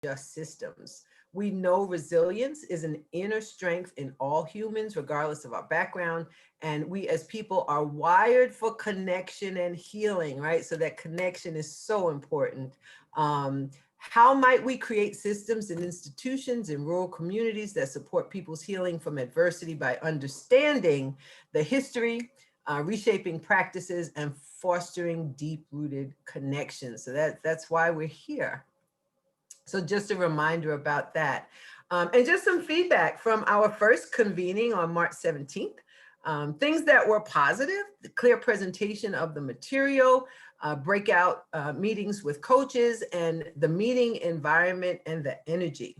just systems. We know resilience is an inner strength in all humans, regardless of our background. And we as people are wired for connection and healing, right? So that connection is so important. How might we create systems and institutions in rural communities that support people's healing from adversity by understanding the history, reshaping practices, and fostering deep-rooted connections? So that's why we're here. So just a reminder about that. And just some feedback from our first convening on March 17th. Things that were positive: the clear presentation of the material, breakout meetings with coaches, and the meeting environment and the energy.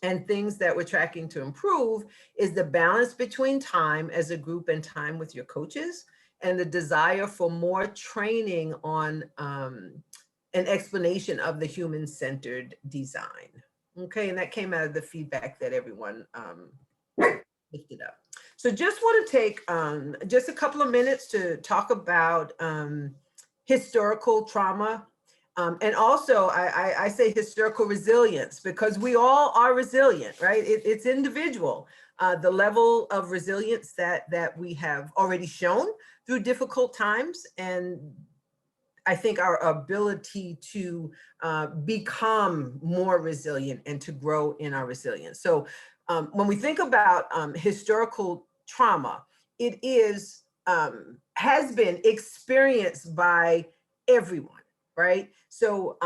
And things that we're tracking to improve is the balance between time as a group and time with your coaches, and the desire for more training on an explanation of the human-centered design. Okay, and that came out of the feedback that everyone lifted up. So just want to take just a couple of minutes to talk about historical trauma. And also, I say historical resilience because we all are resilient, right? It's individual. The level of resilience that we have already shown through difficult times, and I think our ability to become more resilient and to grow in our resilience. So when we think about historical trauma, it is has been experienced by everyone, right? So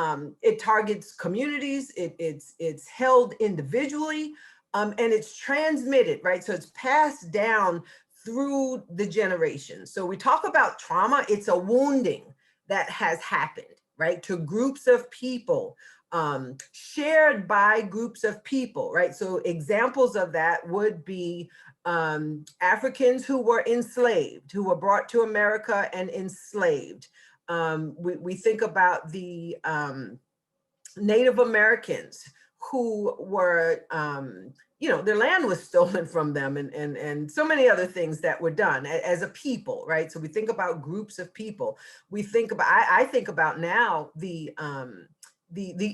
it targets communities, it's held individually, and it's transmitted, right? So it's passed down through the generations. So we talk about trauma, it's a wounding that has happened, right, to groups of people, shared by groups of people, right? So examples of that would be Africans who were enslaved, who were brought to America and enslaved. We think about the Native Americans who were, their land was stolen from them, and so many other things that were done as a people, right? So we think about groups of people. We think about, I think about now the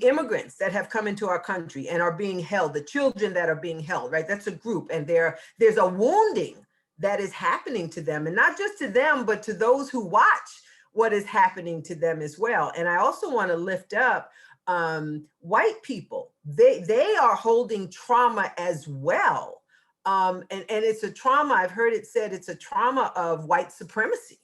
immigrants that have come into our country and are being held, the children that are being held, right? That's a group, and there's a wounding that is happening to them, and not just to them, but to those who watch what is happening to them as well. And I also want to lift up white people. They are holding trauma as well. And it's a trauma, I've heard it said, it's a trauma of white supremacy.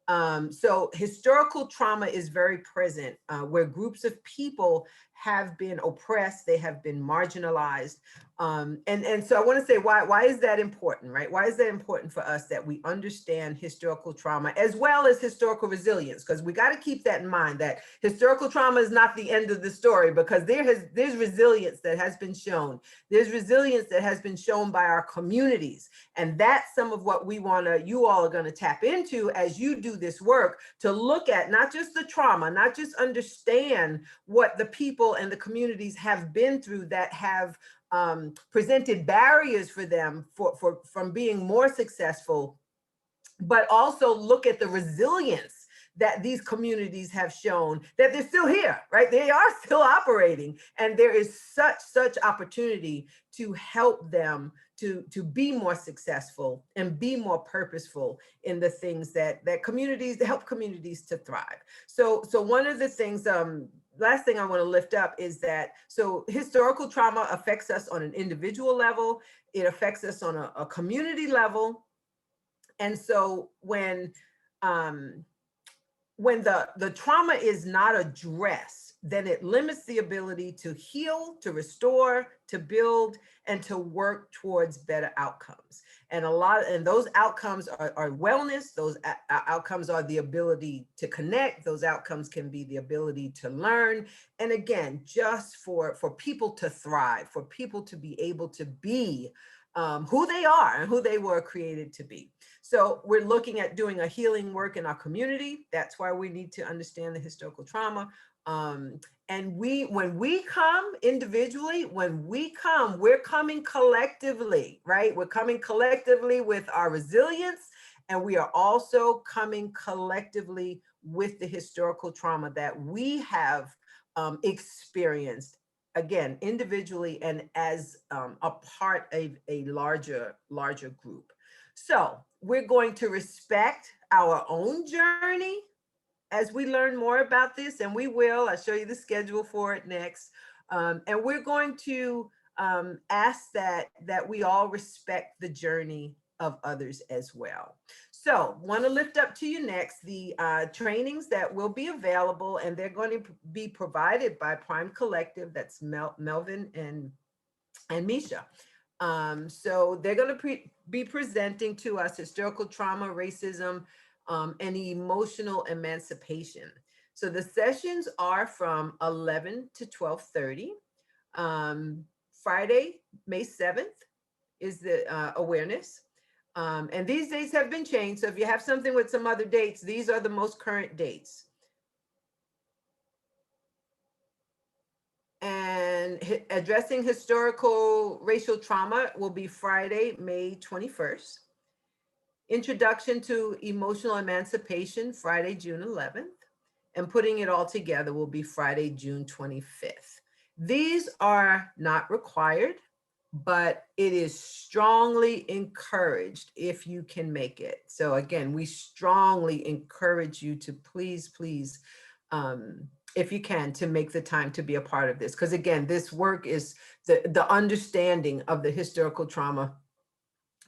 So historical trauma is very present, where groups of people have been oppressed, they have been marginalized. And so I want to say, why is that important, right? Why is that important for us that we understand historical trauma as well as historical resilience? Because we got to keep that in mind, that historical trauma is not the end of the story, because there's resilience that has been shown. There's resilience that has been shown by our communities. And that's some of what you all are going to tap into as you do this work, to look at not just the trauma, not just understand what the people and the communities have been through that have presented barriers for them from being more successful, but also look at the resilience that these communities have shown, that they're still here, right? They are still operating, and there is such opportunity to help them to be more successful and be more purposeful in the things that help communities to thrive. So one of the things, last thing I want to lift up is that, so historical trauma affects us on an individual level, it affects us on a community level. And so when the trauma is not addressed, then it limits the ability to heal, to restore, to build, and to work towards better outcomes. And those outcomes are wellness. Those outcomes are the ability to connect. Those outcomes can be the ability to learn. And again, just for people to thrive, for people to be able to be who they are and who they were created to be. So we're looking at doing a healing work in our community. That's why we need to understand the historical trauma. And when we come individually, we're coming collectively, right? We're coming collectively with our resilience, and we are also coming collectively with the historical trauma that we have experienced again, individually and as a part of a larger group. So we're going to respect our own journey as we learn more about this, and we will. I'll show you the schedule for it next. And we're going to ask that we all respect the journey of others as well. So want to lift up to you next the trainings that will be available, and they're going to be provided by Prime Collective. That's Melvin and Misha. So they're going to be presenting to us historical trauma, racism, and emotional emancipation. So the sessions are from 11 to 12:30. Friday, May 7th is the awareness. And these dates have been changed. So if you have something with some other dates, these are the most current dates. And addressing historical racial trauma will be Friday, May 21st. Introduction to emotional emancipation, Friday, June 11th. And putting it all together will be Friday, June 25th. These are not required, but it is strongly encouraged if you can make it. So again, we strongly encourage you to please, if you can, to make the time to be a part of this. Because again, this work is the understanding of the historical trauma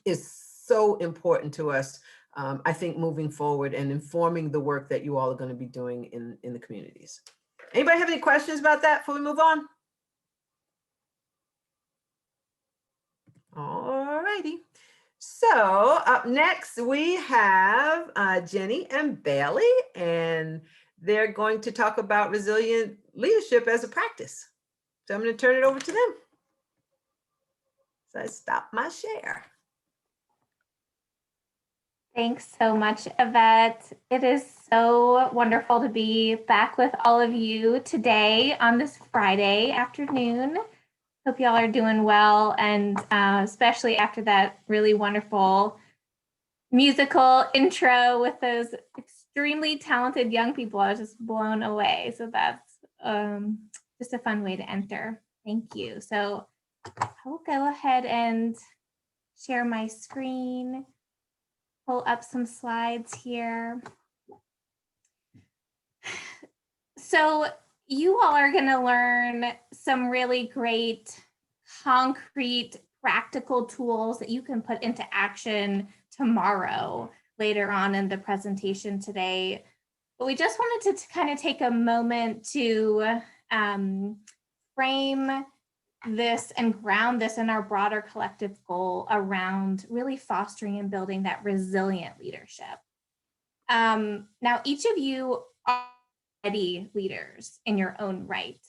is so important to us, I think, moving forward and informing the work that you all are going to be doing in the communities. Anybody have any questions about that before we move on? All righty. So up next, we have Jenny and Bailey, and they're going to talk about resilient leadership as a practice. So I'm going to turn it over to them. So I stop my share. Thanks so much, Yvette. It is so wonderful to be back with all of you today on this Friday afternoon. Hope y'all are doing well, and especially after that really wonderful musical intro with those extremely talented young people. I was just blown away. So that's just a fun way to enter. Thank you. So I will go ahead and share my screen, pull up some slides here. So you all are going to learn some really great, concrete, practical tools that you can put into action tomorrow, later on in the presentation today. But we just wanted to kind of take a moment to frame this and ground this in our broader collective goal around really fostering and building that resilient leadership. Now, each of you are already leaders in your own right.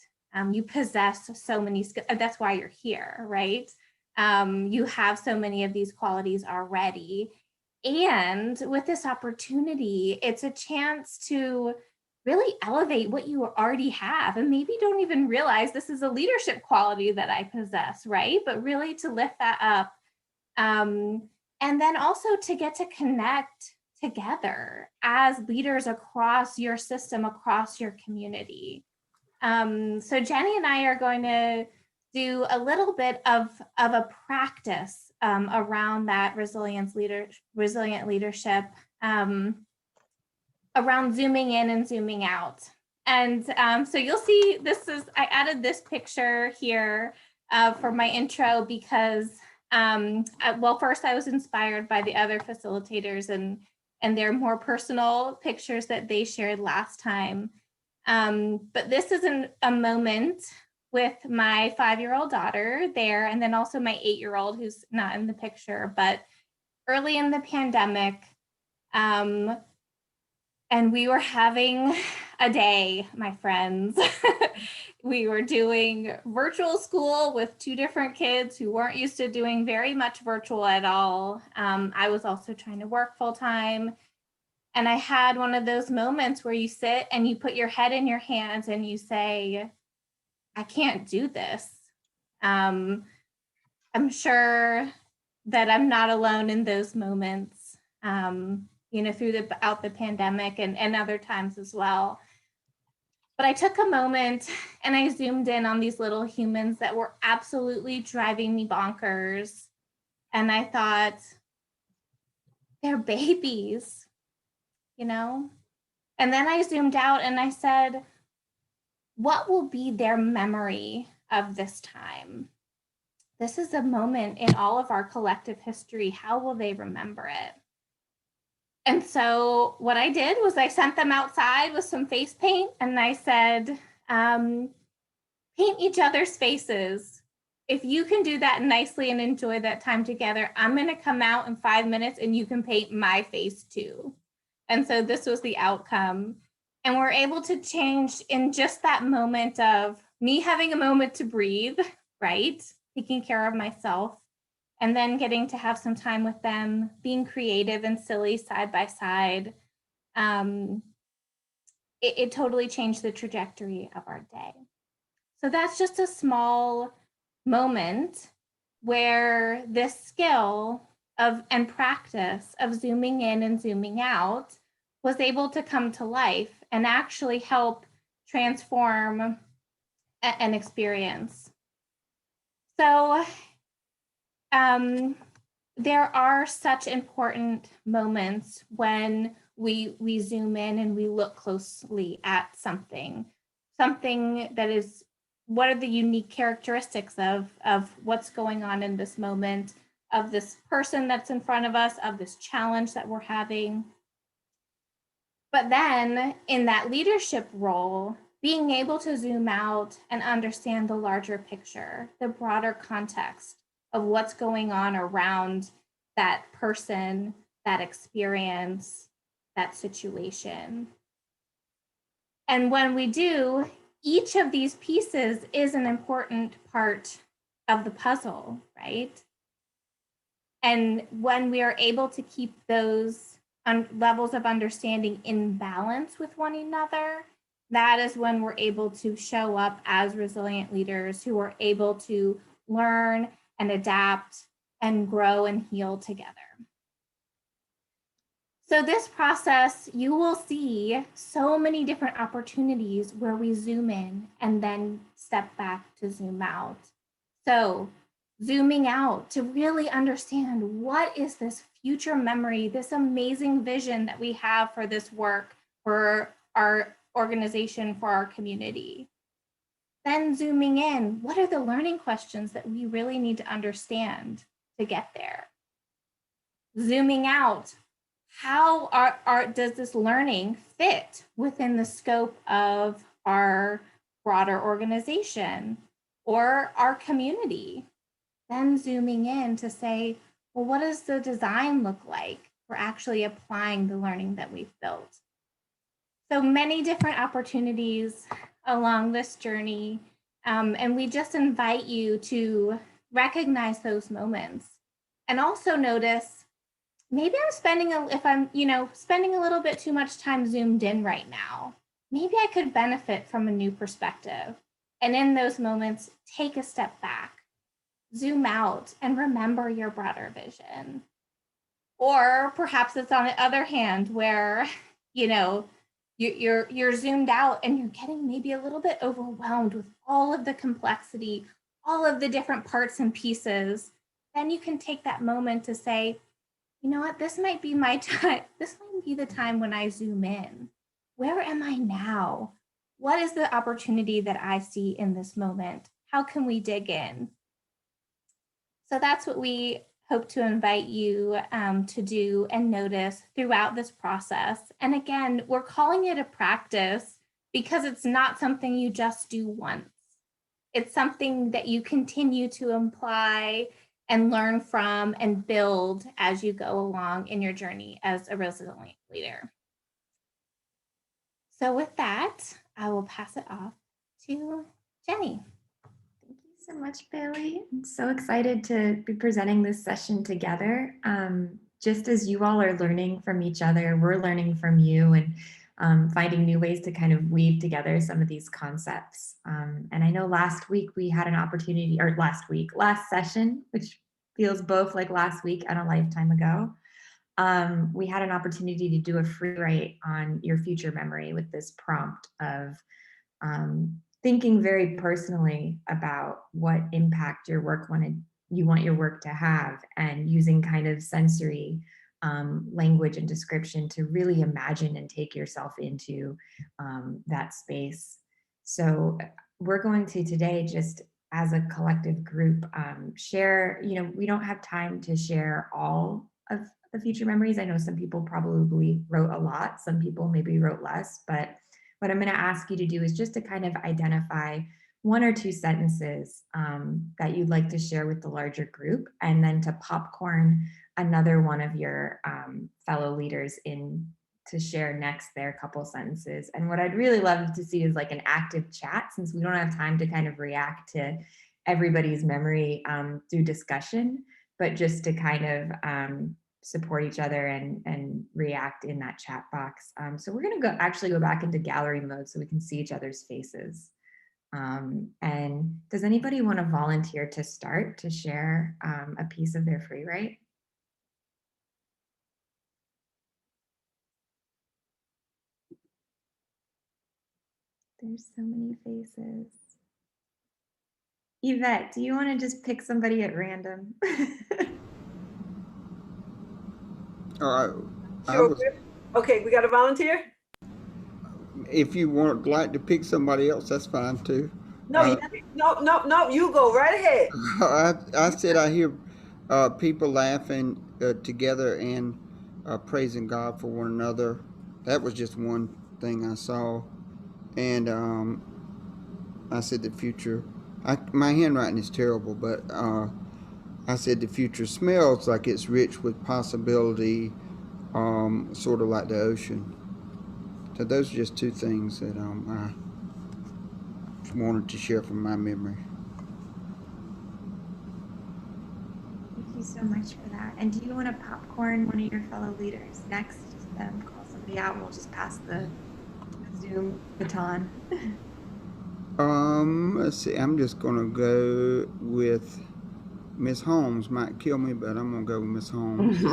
You possess so many skills. That's why you're here, right? You have so many of these qualities already. And with this opportunity, it's a chance to really elevate what you already have, and maybe don't even realize this is a leadership quality that I possess, right? But really to lift that up. And then also to get to connect together as leaders across your system, across your community. So Jenny and I are going to do a little bit of a practice around that resilient leadership, around zooming in and zooming out. And so you'll see I added this picture here for my intro because, well, first I was inspired by the other facilitators and their more personal pictures that they shared last time. But this is a moment with my 5-year-old daughter there, and then also my 8-year-old who's not in the picture, but early in the pandemic, and we were having a day, my friends. We were doing virtual school with 2 different kids who weren't used to doing very much virtual at all. I was also trying to work full time. And I had one of those moments where you sit and you put your head in your hands and you say, I can't do this. I'm sure that I'm not alone in those moments, throughout the pandemic and other times as well. But I took a moment and I zoomed in on these little humans that were absolutely driving me bonkers. And I thought, they're babies, you know? And then I zoomed out and I said, what will be their memory of this time? This is a moment in all of our collective history. How will they remember it? And so what I did was I sent them outside with some face paint and I said, paint each other's faces. If you can do that nicely and enjoy that time together, I'm going to come out in 5 minutes and you can paint my face too. And so this was the outcome. And we're able to change in just that moment of me having a moment to breathe, right? Taking care of myself, and then getting to have some time with them, being creative and silly side by side. It totally changed the trajectory of our day. So that's just a small moment where this skill of and practice of zooming in and zooming out was able to come to life and actually help transform an experience. So there are such important moments when we zoom in and we look closely at something that is, what are the unique characteristics of what's going on in this moment, of this person that's in front of us, of this challenge that we're having. But then in that leadership role, being able to zoom out and understand the larger picture, the broader context of what's going on around that person, that experience, that situation. And when we do, each of these pieces is an important part of the puzzle, right? And when we are able to keep those levels of understanding in balance with one another, that is when we're able to show up as resilient leaders who are able to learn and adapt and grow and heal together. So this process, you will see so many different opportunities where we zoom in and then step back to zoom out. So zooming out to really understand, what is this future memory, this amazing vision that we have for this work, for our organization, for our community. Then zooming in, what are the learning questions that we really need to understand to get there? Zooming out, how does this learning fit within the scope of our broader organization or our community? Then zooming in to say, well, what does the design look like for actually applying the learning that we've built? So many different opportunities along this journey. And we just invite you to recognize those moments and also notice, maybe I'm spending a little bit too much time zoomed in right now. Maybe I could benefit from a new perspective. And in those moments, take a step back, zoom out, and remember your broader vision. Or perhaps it's on the other hand where, you're zoomed out and you're getting maybe a little bit overwhelmed with all of the complexity, all of the different parts and pieces. Then you can take that moment to say, you know what, this might be my time. This might be the time when I zoom in. Where am I now? What is the opportunity that I see in this moment? How can we dig in? So that's what we hope to invite you to do and notice throughout this process. And again, we're calling it a practice because it's not something you just do once. It's something that you continue to apply and learn from and build as you go along in your journey as a resilient leader. So with that, I will pass it off to Jenny. Thank you so much, Bailey. I'm so excited to be presenting this session together. Just as you all are learning from each other, we're learning from you and finding new ways to kind of weave together some of these concepts. And I know last week we had an opportunity, or last session, which feels both like last week and a lifetime ago. We had an opportunity to do a free write on your future memory with this prompt of thinking very personally about what impact your work you want your work to have, and using kind of sensory language and description to really imagine and take yourself into that space. So we're going to today, just as a collective group, share, we don't have time to share all of the future memories. I know some people probably wrote a lot, some people maybe wrote less, but what I'm going to ask you to do is just to kind of identify one or two sentences that you'd like to share with the larger group, and then to popcorn another one of your fellow leaders in to share next their couple sentences. And what I'd really love to see is like an active chat, since we don't have time to kind of react to everybody's memory through discussion, but just to kind of support each other and react in that chat box. So we're going to actually go back into gallery mode so we can see each other's faces. And does anybody want to volunteer to start to share a piece of their free write? There's so many faces. Yvette, do you want to just pick somebody at random? Sure. Okay, we got a volunteer? If you want like to pick somebody else, that's fine too. No, no, you go right ahead. I said I hear people laughing together and praising God for one another. That was just one thing I saw. And I said the future. My handwriting is terrible, but I said the future smells like it's rich with possibility, sort of like the ocean. So those are just two things that I wanted to share from my memory. Thank you so much for that. And do you want to popcorn one of your fellow leaders next? Just call somebody out and we'll just pass the Zoom baton. Let's see. I'm just gonna go with Miss Holmes. Might kill me, but I'm gonna go with Miss Holmes.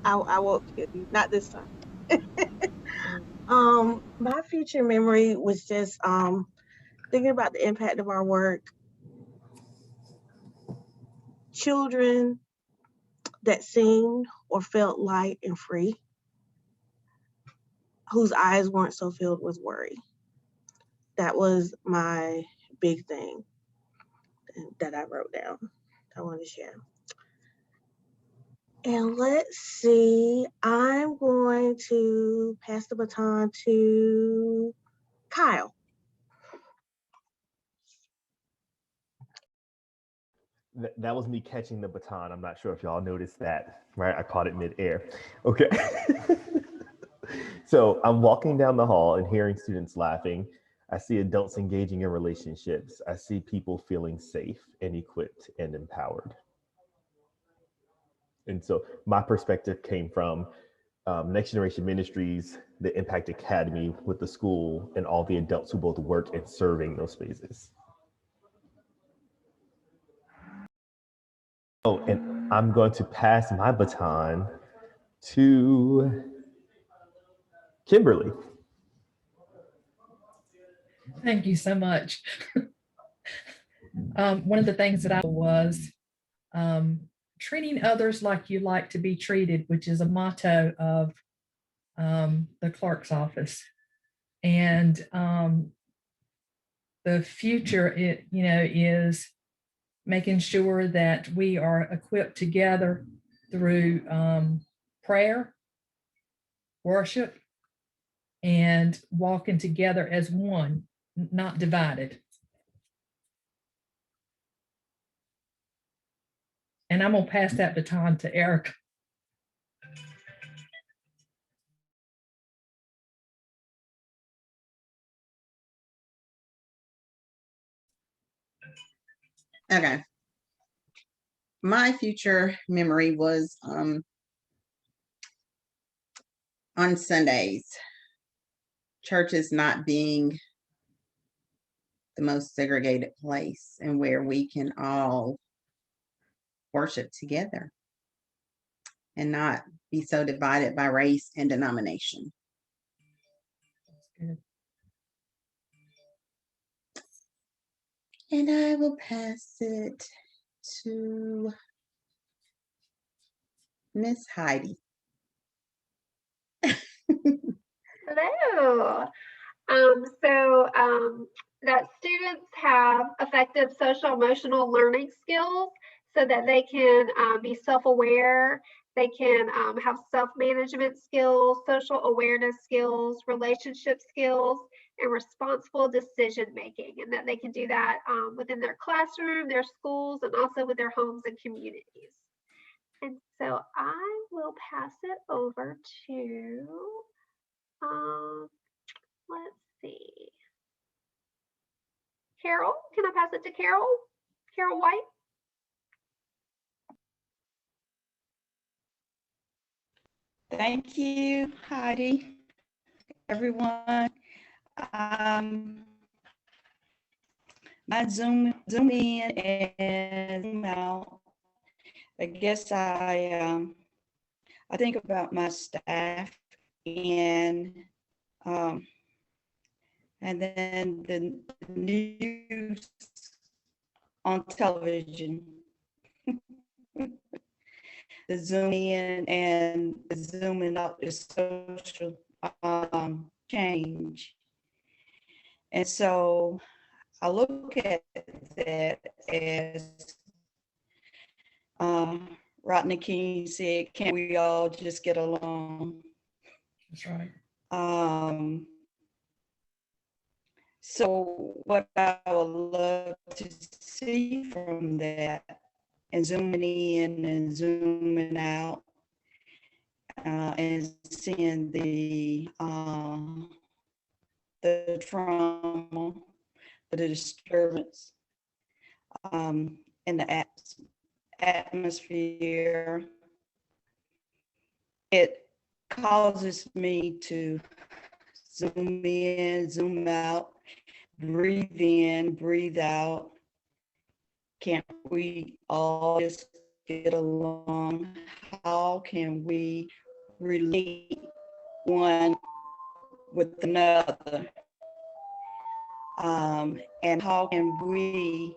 I won't kill you, not this time. My future memory was just thinking about the impact of our work. Children that seemed or felt light and free, whose eyes weren't so filled with worry. That was my big thing that I wrote down. I want to share. And let's see, I'm going to pass the baton to Kyle. That was me catching the baton. I'm not sure if y'all noticed that, right? I caught it midair. Okay. So I'm walking down the hall and hearing students laughing. I see adults engaging in relationships. I see people feeling safe and equipped and empowered. And so my perspective came from Next Generation Ministries, the Impact Academy with the school, and all the adults who both work and serving those spaces. Oh, and I'm going to pass my baton to Kimberly. Thank you so much. One of the things that I was treating others like you like to be treated, which is a motto of the clerk's office. And the future, is making sure that we are equipped together through prayer, worship, and walking together as one, not divided. And I'm going to pass that baton to Erica. Okay. My future memory was on Sundays, churches not being the most segregated place, and where we can all worship together and not be so divided by race and denomination. That's good. And I will pass it to Miss Heidi. Hello. That students have effective social emotional learning skills so that they can be self-aware, they can have self-management skills, social awareness skills, relationship skills, and responsible decision making, and that they can do that within their classroom, their schools, and also with their homes and communities. And so I will pass it over to, let's see, Carol. Can I pass it to Carol? Carol White? Thank you, Heidi, everyone. My zoom in and zoom out. I guess I think about my staff and then the news on television. The zoom in and the zooming out is social change. And so I look at that as Rodney King said, can't we all just get along? That's right. So what I would love to see from that, and zooming in and zooming out, and seeing the trauma, the disturbance, in the atmosphere, it causes me to zoom in, zoom out, breathe in, breathe out. Can't we all just get along? How can we relate one with another? And how can we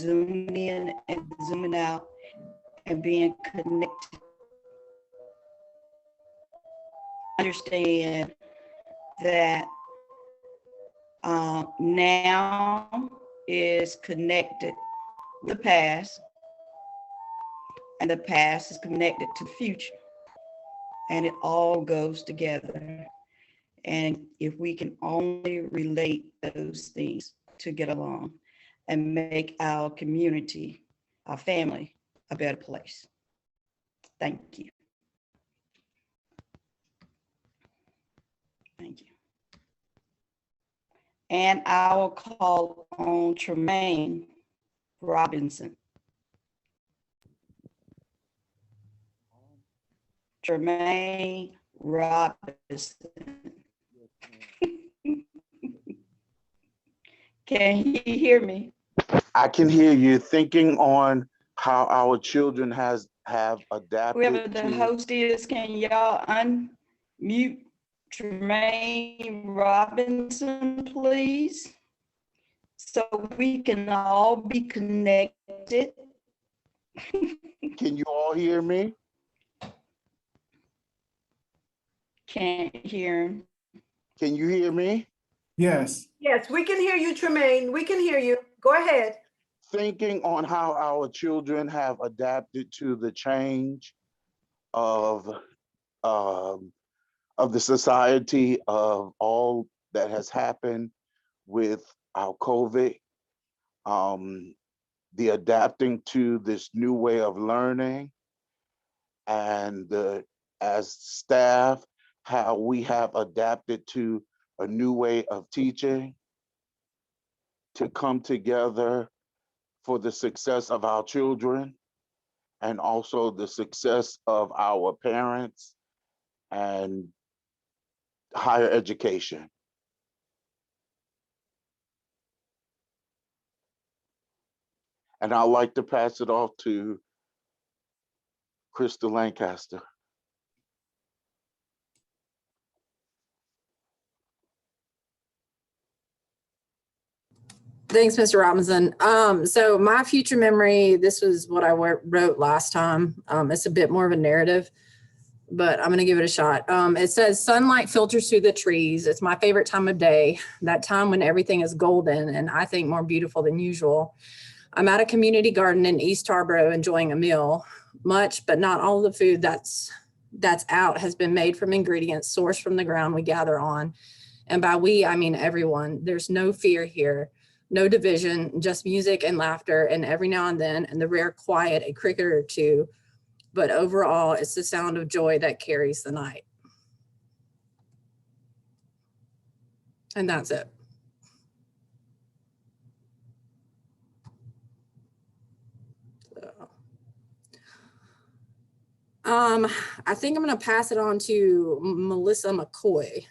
zoom in and zooming out and being connected? Understand that now is connected with the past, and the past is connected to the future, and it all goes together. And if we can only relate those things to get along and make our community, our family, a better place. Thank you. Thank you. And I will call on Tremaine Robinson. Tremaine Robinson. Can you hear me? I can hear you. Thinking on how our children have adapted. Whoever the host is, can y'all unmute Tremaine Robinson, please? So we can all be connected. Can you all hear me? Can't hear him. Can you hear me? Yes. Yes, we can hear you, Tremaine. We can hear you. Go ahead. Thinking on how our children have adapted to the change of the society, of all that has happened with our COVID, the adapting to this new way of learning, and as staff, how we have adapted to a new way of teaching to come together for the success of our children and also the success of our parents and higher education. And I'd like to pass it off to Crystal Lancaster. Thanks, Mr. Robinson. So my future memory, this was what I wrote last time. It's a bit more of a narrative, but I'm going to give it a shot. It says sunlight filters through the trees. It's my favorite time of day, that time when everything is golden and I think more beautiful than usual. I'm at a community garden in East Tarboro enjoying a meal. Much, but not all of the food that's out has been made from ingredients sourced from the ground we gather on. And by we, I mean everyone. There's no fear here. No division, just music and laughter, and every now and then, and the rare quiet, a cricket or two. But overall, it's the sound of joy that carries the night. And that's it. So, I think I'm going to pass it on to Melissa McCoy.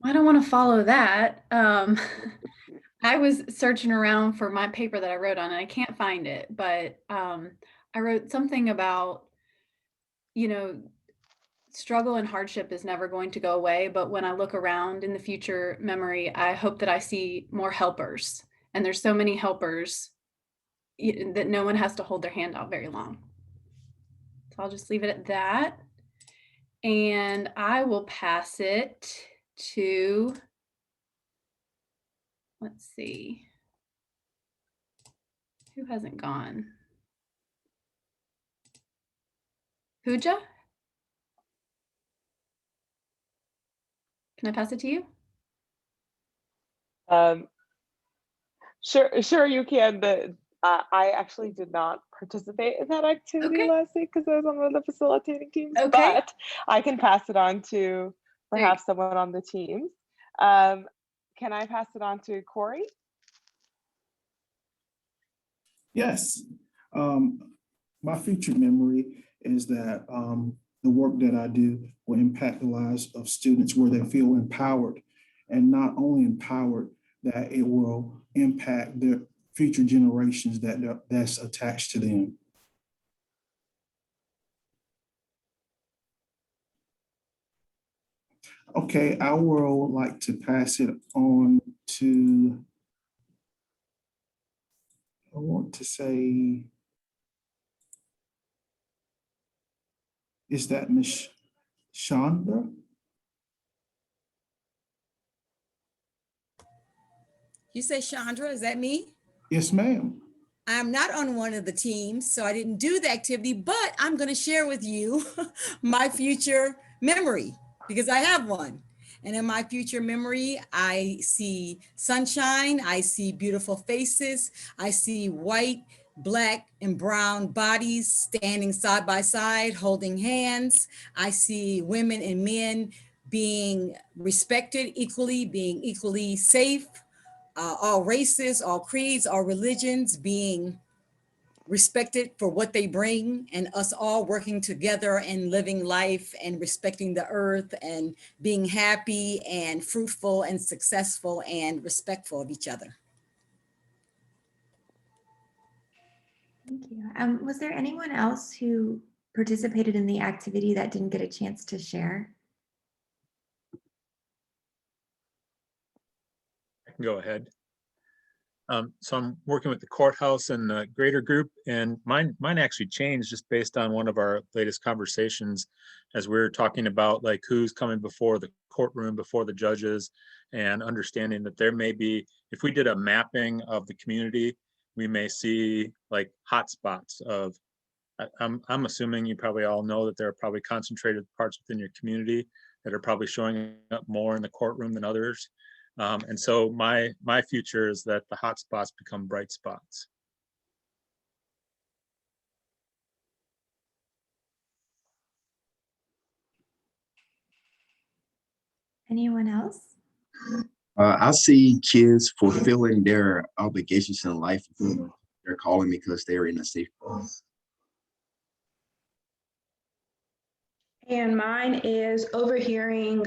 I don't want to follow that. I was searching around for my paper that I wrote on and I can't find it, but I wrote something about, struggle and hardship is never going to go away. But when I look around in the future memory, I hope that I see more helpers. And there's so many helpers that no one has to hold their hand out very long. So I'll just leave it at that. And I will pass it to, let's see, who hasn't gone? Pooja? Can I pass it to you? Sure you can. I actually did not participate in that activity last week because I was on one of the facilitating teams, but I can pass it on to perhaps someone on the team. Can I pass it on to Corey? Yes. My future memory is that the work that I do will impact the lives of students where they feel empowered, and not only empowered, that it will impact the future generations that's attached to them. Okay, I will like to pass it on to, I want to say, is that Miss Chandra? You say Chandra, is that me? Yes, ma'am. I'm not on one of the teams, so I didn't do the activity, but I'm going to share with you my future memory because I have one. And in my future memory, I see sunshine, I see beautiful faces, I see white, black, and brown bodies standing side by side, holding hands. I see women and men being respected equally, being equally safe. All races, all creeds, all religions being respected for what they bring, and us all working together and living life and respecting the earth and being happy and fruitful and successful and respectful of each other. Thank you. Was there anyone else who participated in the activity that didn't get a chance to share? I can go ahead. So I'm working with the courthouse and the greater group, and mine actually changed just based on one of our latest conversations as we were talking about like who's coming before the courtroom, before the judges, and understanding that there may be, if we did a mapping of the community, we may see like hotspots of, I'm assuming you probably all know that there are probably concentrated parts within your community that are probably showing up more in the courtroom than others. And so my future is that the hot spots become bright spots. Anyone else? I see kids fulfilling their obligations in life. They're calling me because they're in a safe place. And mine is overhearing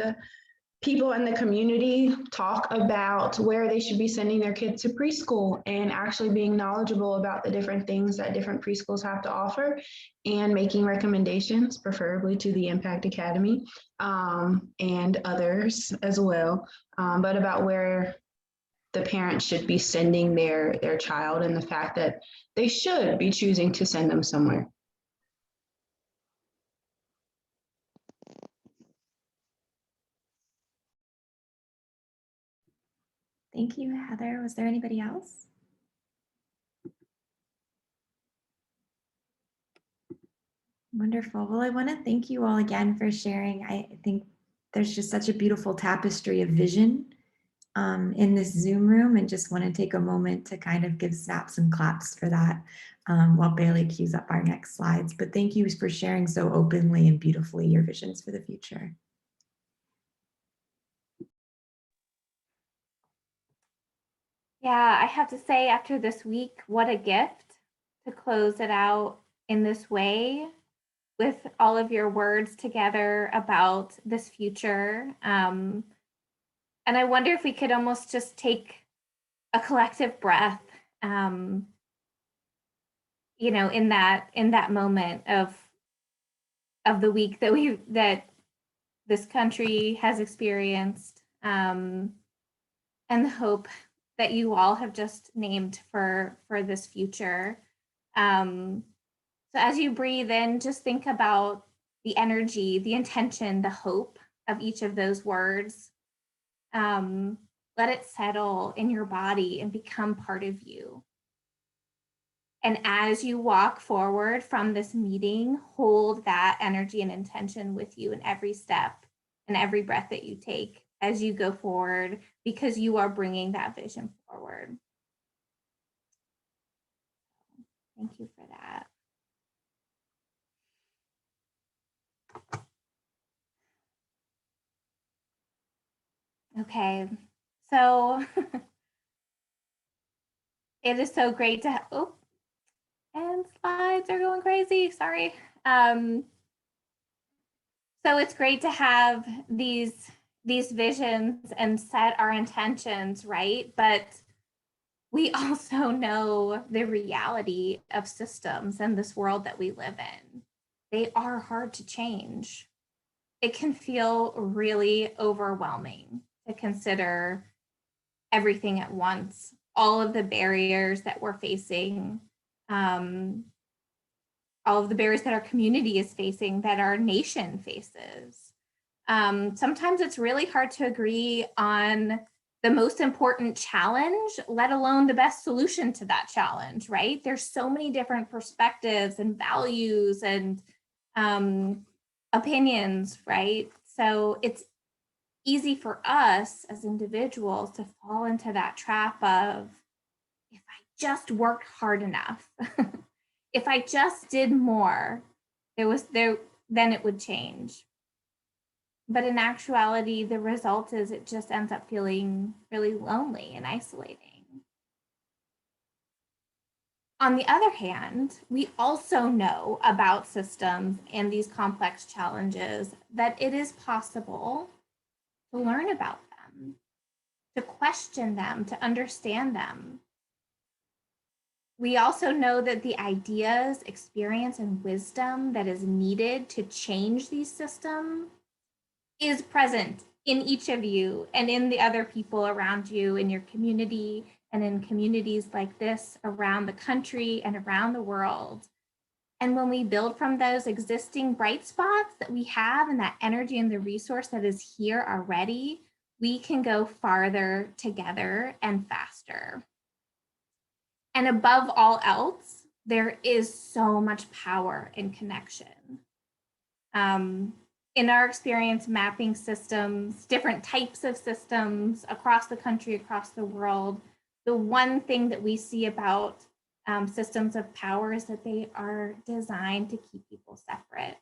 people in the community talk about where they should be sending their kids to preschool and actually being knowledgeable about the different things that different preschools have to offer and making recommendations, preferably to the Impact Academy and others as well, but about where the parents should be sending their child and the fact that they should be choosing to send them somewhere. Thank you, Heather. Was there anybody else? Wonderful. Well, I want to thank you all again for sharing. I think there's just such a beautiful tapestry of vision in this Zoom room, and just want to take a moment to kind of give snaps and claps for that while Bailey cues up our next slides. But thank you for sharing so openly and beautifully your visions for the future. Yeah, I have to say, after this week, what a gift to close it out in this way with all of your words together about this future. And I wonder if we could almost just take a collective breath, you know, in that moment of the week that this country has experienced, and the hope that you all have just named for this future. So as you breathe in, just think about the energy, the intention, the hope of each of those words. Let it settle in your body and become part of you. And as you walk forward from this meeting, hold that energy and intention with you in every step and every breath that you take as you go forward, because you are bringing that vision forward. Thank you for that. Okay, so it is so great to oh, and slides are going crazy, sorry. So it's great to have these visions and set our intentions, right? But we also know the reality of systems and this world that we live in. They are hard to change. It can feel really overwhelming to consider everything at once, all of the barriers that we're facing, all of the barriers that our community is facing, that our nation faces. Sometimes it's really hard to agree on the most important challenge, let alone the best solution to that challenge, right? There's so many different perspectives and values and opinions, right? So it's easy for us as individuals to fall into that trap of, if I just worked hard enough, if I just did more, then it would change. But in actuality, the result is it just ends up feeling really lonely and isolating. On the other hand, we also know about systems and these complex challenges that it is possible to learn about them, to question them, to understand them. We also know that the ideas, experience, and wisdom that is needed to change these systems is present in each of you and in the other people around you, in your community and in communities like this around the country and around the world. And when we build from those existing bright spots that we have and that energy and the resource that is here already, we can go farther together and faster. And above all else, there is so much power in connection. In our experience, mapping systems, different types of systems across the country, across the world, the one thing that we see about systems of power is that they are designed to keep people separate.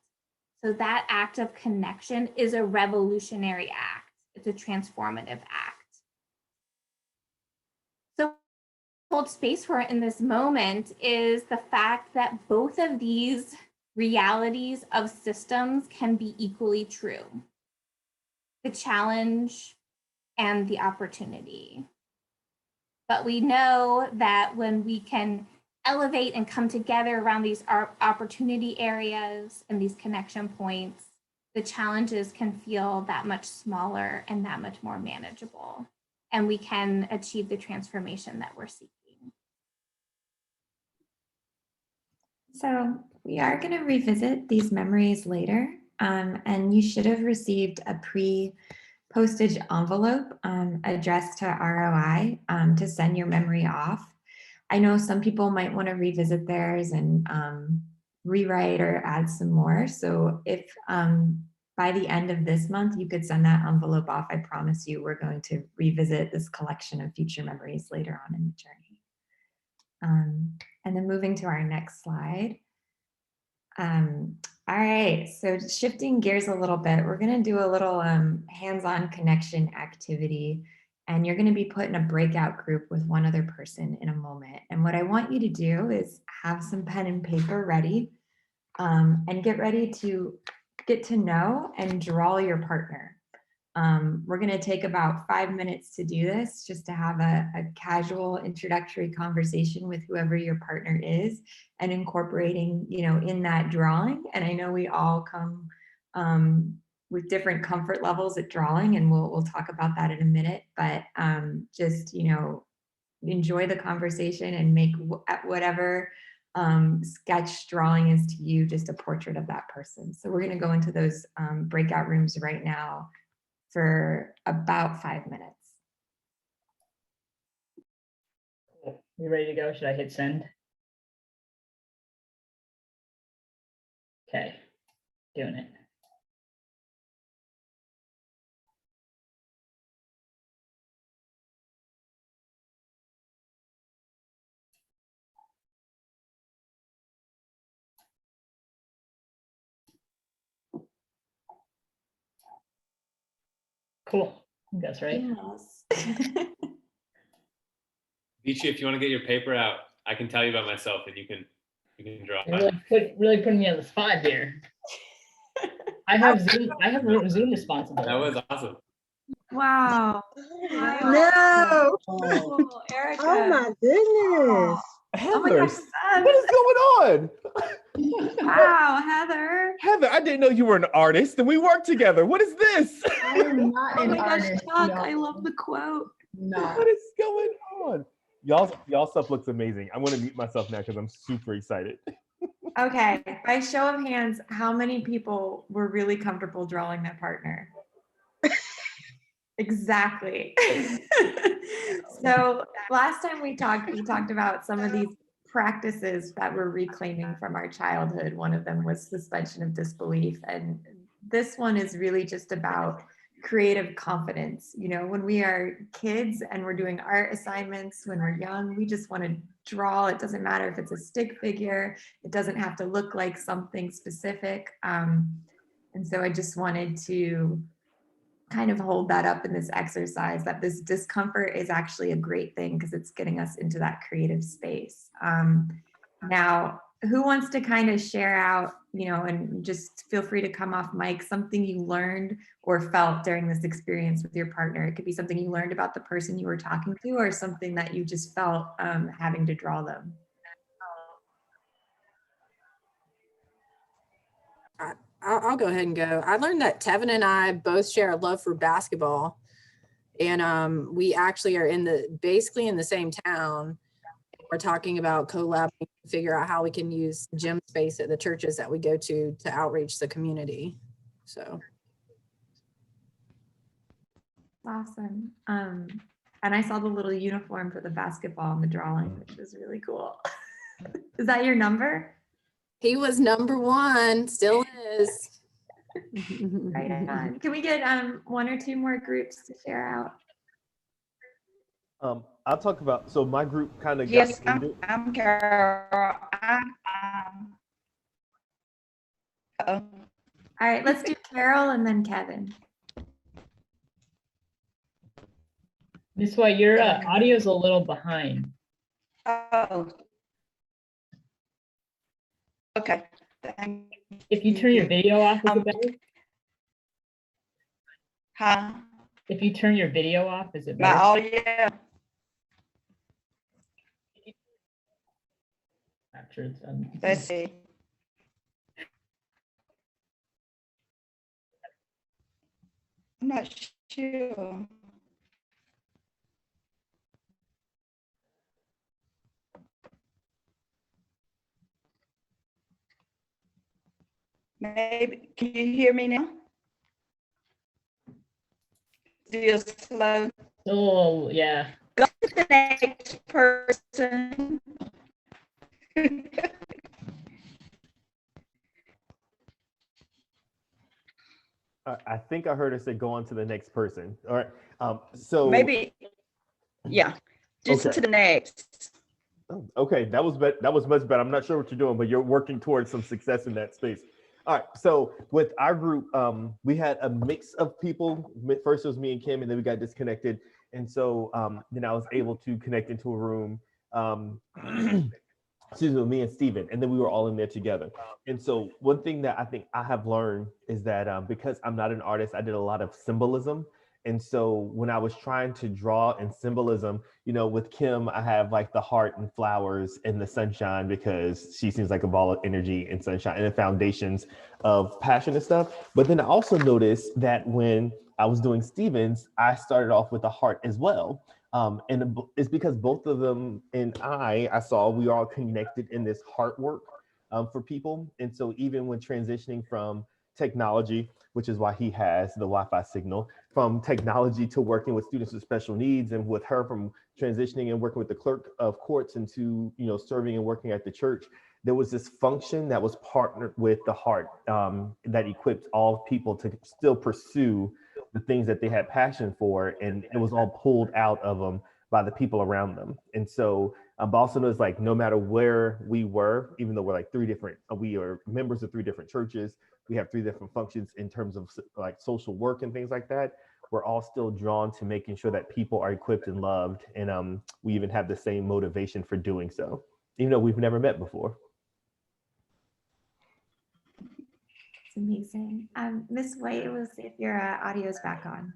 So that act of connection is a revolutionary act. It's a transformative act. So hold space for it in this moment is the fact that both of these realities of systems can be equally true. the challenge, and the opportunity. But we know that when we can elevate and come together around these opportunity areas and these connection points, the challenges can feel that much smaller and that much more manageable. And we can achieve the transformation that we're seeking. So we are going to revisit these memories later, and you should have received a postage envelope addressed to ROI to send your memory off. I know some people might want to revisit theirs and rewrite or add some more. So if by the end of this month, you could send that envelope off, I promise you, we're going to revisit this collection of future memories later on in the journey. And then moving to our next slide. All right, so shifting gears a little bit, we're going to do a little hands-on connection activity, and you're going to be put in a breakout group with one other person in a moment. And what I want you to do is have some pen and paper ready, and get ready to get to know and draw your partner. We're going to take about 5 minutes to do this, just to have a casual introductory conversation with whoever your partner is, and incorporating, in that drawing. And I know we all come with different comfort levels at drawing, and we'll talk about that in a minute. But just enjoy the conversation and make whatever sketch drawing is to you just a portrait of that person. So we're going to go into those breakout rooms right now for about 5 minutes. You ready to go? Should I hit send? Okay, doing it. Cool. That's right. Yes. Vici, if you want to get your paper out, I can tell you about myself and you can draw. Really putting me on the spot here. I have Zoom responsible. That was awesome. Wow. No. Oh, Erica. Oh my goodness. Heather, my gosh, what is going on? Wow, Heather. Heather, I didn't know you were an artist and we work together. What is this? I am not Oh an my gosh, artist. Chuck, No. I love the quote. No. What is going on? Y'all stuff looks amazing. I'm going to mute myself now because I'm super excited. Okay, by show of hands, how many people were really comfortable drawing their partner? Exactly. So last time we talked about some of these practices that we're reclaiming from our childhood. One of them was suspension of disbelief. And this one is really just about creative confidence. When we are kids and we're doing art assignments, when we're young, we just want to draw. It doesn't matter if it's a stick figure. It doesn't have to look like something specific. And so I just wanted to kind of hold that up in this exercise, that this discomfort is actually a great thing because it's getting us into that creative space. Now, who wants to kind of share out, and just feel free to come off mic, something you learned or felt during this experience with your partner? It could be something you learned about the person you were talking to, or something that you just felt having to draw them. I'll go ahead and go. I learned that Tevin and I both share a love for basketball, and we actually are basically in the same town. We're talking about collabing to figure out how we can use gym space at the churches that we go to outreach the community. So Awesome. And I saw the little uniform for the basketball in the drawing, which was really cool. Is that your number? He was number one, still is. Right on. Can we get one or two more groups to share out? I'll talk about, so my group kind of Yes, got into I'm Carol. All right, let's do Carol and then Kevin. This way, your audio is a little behind. Oh. Okay. If you turn your video off, is it better? Huh? If you turn your video off, is it My better? audio. After it's done. Let's see. I'm not sure. Maybe, can you hear me now? Still slow. Oh, yeah. Go to the next person. I think I heard her say go on to the next person. All right. So Maybe, yeah, just okay. to the next. Oh, okay, that was much better. I'm not sure what you're doing, but you're working towards some success in that space. All right. So with our group, we had a mix of people. First it was me and Kim, and then we got disconnected. And so then I was able to connect into a room. Excuse me, me and Steven, and then we were all in there together. And so one thing that I think I have learned is that because I'm not an artist, I did a lot of symbolism. And so when I was trying to draw in symbolism, you know, with Kim, I have like the heart and flowers and the sunshine because she seems like a ball of energy and sunshine and the foundations of passion and stuff. But then I also noticed that when I was doing Stevens, I started off with the heart as well. And it's because both of them and I saw we are all connected in this heart work for people. And so even when transitioning from technology, which is why he has the Wi-Fi signal, from technology to working with students with special needs, and with her from transitioning and working with the clerk of courts into, you know, serving and working at the church, there was this function that was partnered with the heart that equipped all people to still pursue the things that they had passion for, and it was all pulled out of them by the people around them. And so also knows, like, no matter where we were, even though we're like we are members of 3 different churches, we have 3 different functions in terms of like social work and things like that, we're all still drawn to making sure that people are equipped and loved. And we even have the same motivation for doing so, even though we've never met before. It's amazing. Miss White, we'll see if your audio is back on.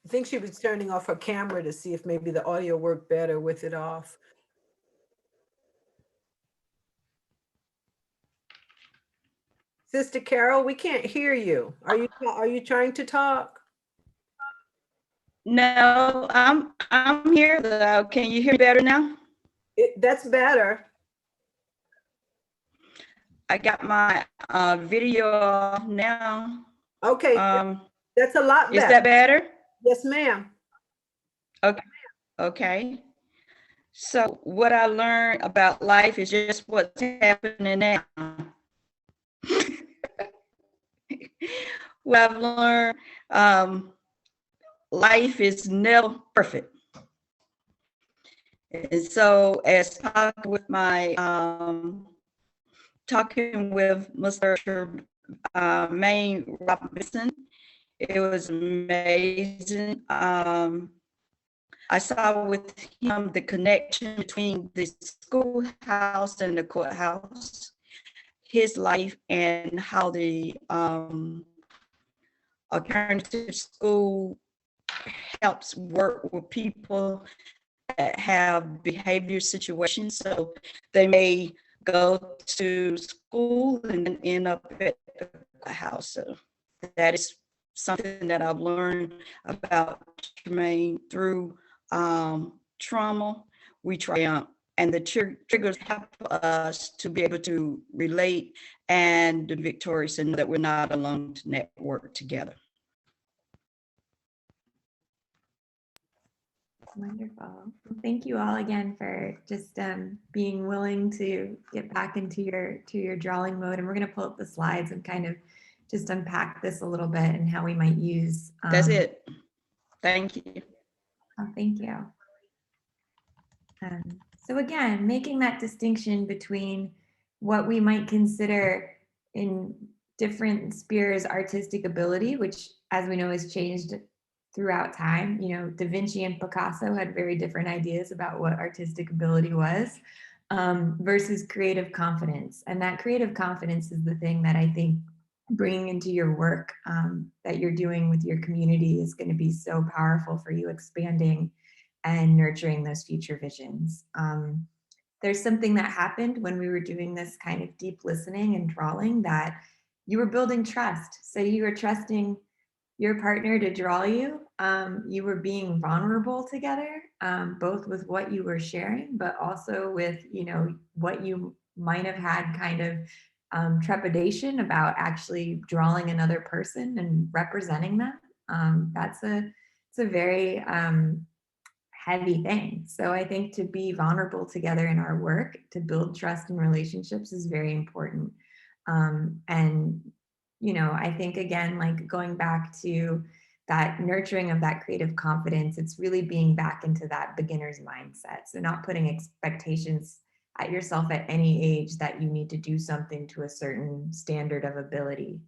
I think she was turning off her camera to see if maybe the audio worked better with it off. Sister Carol, we can't hear you. Are you trying to talk? No, I'm here though. Can you hear me better now? That's better. I got my video now. Okay, that's a lot better. Is that better? Yes, ma'am. Okay. Okay. So what I learned about life is just what's happening now. What I've learned, life is never perfect. And so as talking with Mr. Maine Robinson, it was amazing. I saw with him the connection between the schoolhouse and the courthouse, his life, and how the alternative school helps work with people that have behavior situations. So they may go to school and then end up at the house. So that is something that I've learned about Jermaine through trauma. We triumph, and the triggers help us to be able to relate and be victorious and know that we're not alone, to network together. Wonderful. Well, thank you all again for just being willing to get back into your drawing mode. And we're going to pull up the slides and kind of just unpack this a little bit and how we might use. That's it. Thank you. Oh, thank you. So again, making that distinction between what we might consider in different spheres artistic ability, which as we know has changed throughout time. You know, Da Vinci and Picasso had very different ideas about what artistic ability was, versus creative confidence. And that creative confidence is the thing that I think bringing into your work that you're doing with your community is going to be so powerful for you, expanding and nurturing those future visions. There's something that happened when we were doing this kind of deep listening and drawing, that you were building trust. So you were trusting your partner to draw you. You were being vulnerable together, both with what you were sharing, but also with, you know, what you might have had kind of trepidation about actually drawing another person and representing them. It's a very heavy thing. So I think to be vulnerable together in our work, to build trust in relationships is very important. And, you know, I think again, like going back to that nurturing of that creative confidence, it's really being back into that beginner's mindset. So not putting expectations at yourself at any age that you need to do something to a certain standard of ability.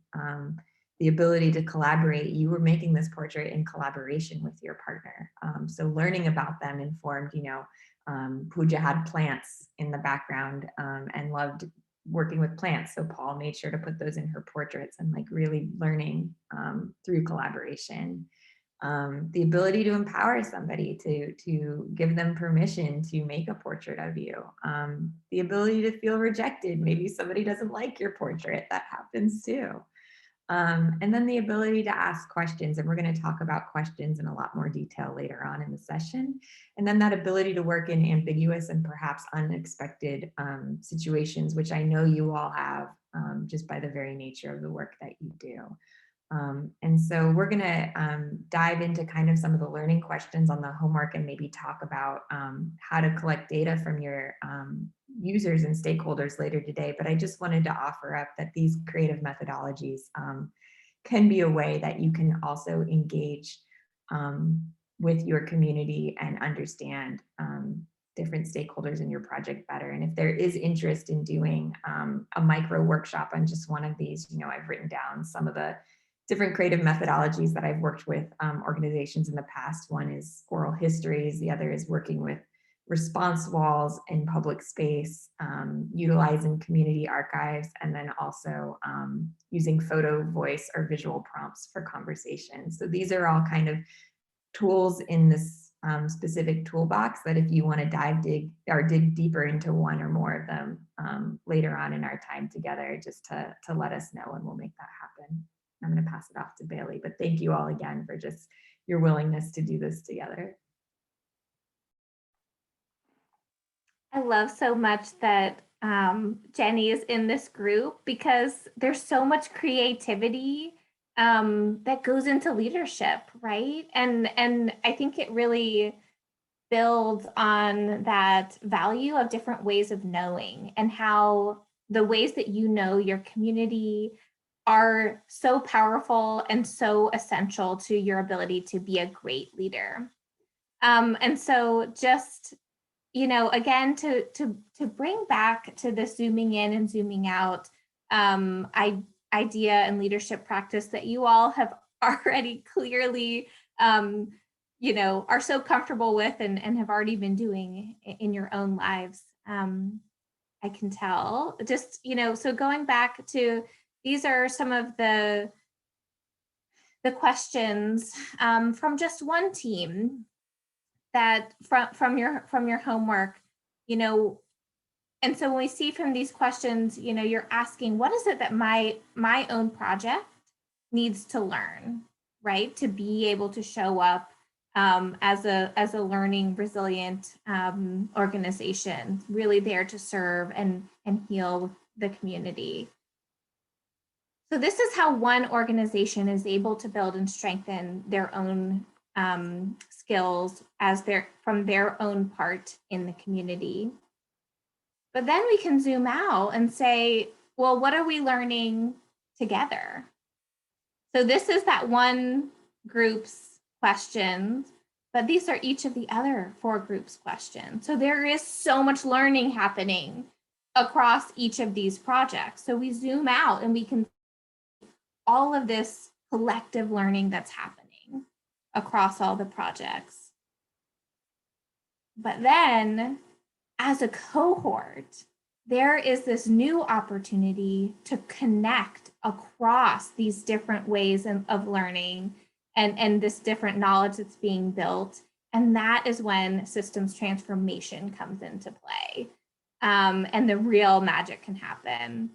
The ability to collaborate, you were making this portrait in collaboration with your partner. So learning about them informed, you know, Pooja had plants in the background and loved working with plants. So Paul made sure to put those in her portraits, and like really learning through collaboration. The ability to empower somebody, to give them permission to make a portrait of you. The ability to feel rejected. Maybe somebody doesn't like your portrait, that happens too. And then the ability to ask questions, and we're going to talk about questions in a lot more detail later on in the session. And then that ability to work in ambiguous and perhaps unexpected situations, which I know you all have just by the very nature of the work that you do. And so we're going to dive into kind of some of the learning questions on the homework and maybe talk about how to collect data from your users and stakeholders later today. But I just wanted to offer up that these creative methodologies can be a way that you can also engage with your community and understand different stakeholders in your project better. And if there is interest in doing a micro workshop on just one of these, you know, I've written down some of the different creative methodologies that I've worked with organizations in the past. One is oral histories. The other is working with response walls in public space, utilizing community archives, and then also using photo, voice, or visual prompts for conversation. So these are all kind of tools in this specific toolbox that if you want to dig deeper into one or more of them later on in our time together, just to let us know, and we'll make that happen. I'm going to pass it off to Bailey, but thank you all again for just your willingness to do this together. I love so much that Jenny is in this group, because there's so much creativity that goes into leadership, right? And I think it really builds on that value of different ways of knowing, and how the ways that you know your community are so powerful and so essential to your ability to be a great leader. And so just, you know, again, to bring back to the zooming in and zooming out idea and leadership practice that you all have already clearly, you know, are so comfortable with and have already been doing in your own lives. I can tell. Just, you know, so going back to, these are some of the questions from just one team that from your homework, you know. And so when we see from these questions, you know, you're asking, what is it that my own project needs to learn, right? To be able to show up as a learning, resilient organization, really there to serve and heal the community. So this is how one organization is able to build and strengthen their own skills as from their own part in the community. But then we can zoom out and say, well, what are we learning together? So this is that one group's questions, but these are each of the other 4 groups' questions. So there is so much learning happening across each of these projects. So we zoom out and we can see all of this collective learning that's happening across all the projects. But then as a cohort, there is this new opportunity to connect across these different ways of learning and this different knowledge that's being built. And that is when systems transformation comes into play, and the real magic can happen.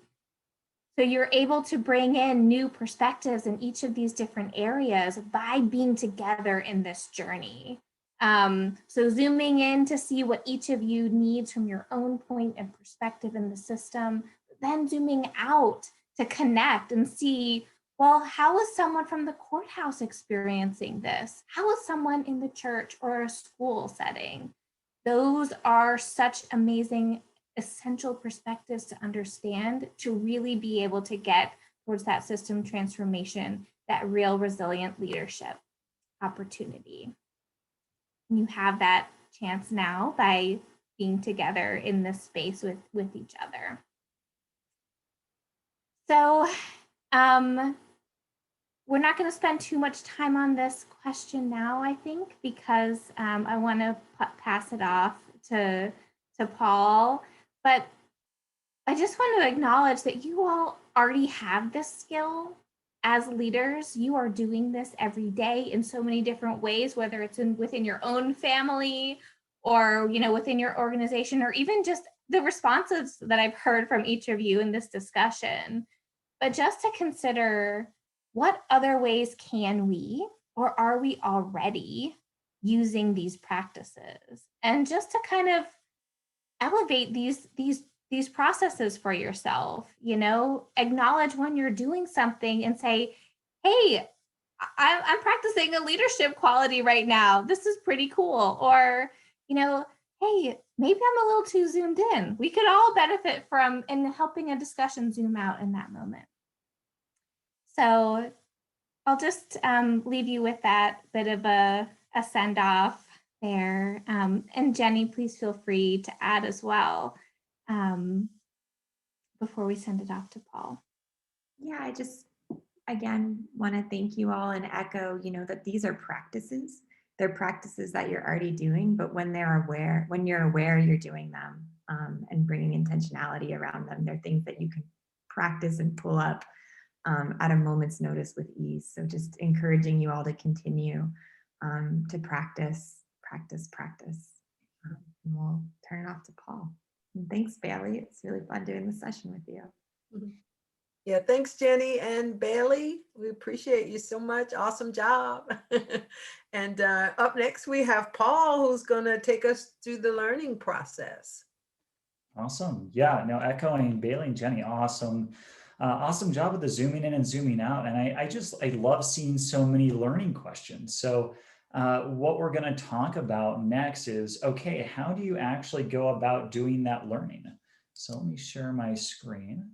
So you're able to bring in new perspectives in each of these different areas by being together in this journey. So zooming in to see what each of you needs from your own point and perspective in the system, then zooming out to connect and see, well, how is someone from the courthouse experiencing this? How is someone in the church or a school setting? Those are such amazing, essential perspectives to understand to really be able to get towards that system transformation, that real resilient leadership opportunity. You have that chance now by being together in this space with each other. So we're not going to spend too much time on this question now, I think, because I want to pass it off to Paul. But I just want to acknowledge that you all already have this skill. As leaders, you are doing this every day in so many different ways, whether it's within your own family or, within your organization, or even just the responses that I've heard from each of you in this discussion. But just to consider, what other ways can we, or are we already using these practices? And just to kind of elevate these processes for yourself, acknowledge when you're doing something and say, hey, I'm practicing a leadership quality right now. This is pretty cool. Or, hey, maybe I'm a little too zoomed in. We could all benefit from in helping a discussion zoom out in that moment. So I'll just leave you with that bit of a send off there. And Jenny, please feel free to add as well. Before we send it off to Paul. Yeah, I just, again, want to thank you all and echo, that these are practices. They're practices that you're already doing, but when you're aware you're doing them and bringing intentionality around them, they're things that you can practice and pull up at a moment's notice with ease. So just encouraging you all to continue to practice. And we'll turn it off to Paul. And thanks, Bailey. It's really fun doing this session with you. Yeah, thanks, Jenny and Bailey. We appreciate you so much. Awesome job. And up next, we have Paul, who's going to take us through the learning process. Awesome. Yeah, no, echoing Bailey and Jenny, awesome. Awesome job with the zooming in and zooming out. And I love seeing so many learning questions. So what we're going to talk about next is, okay, how do you actually go about doing that learning? So let me share my screen.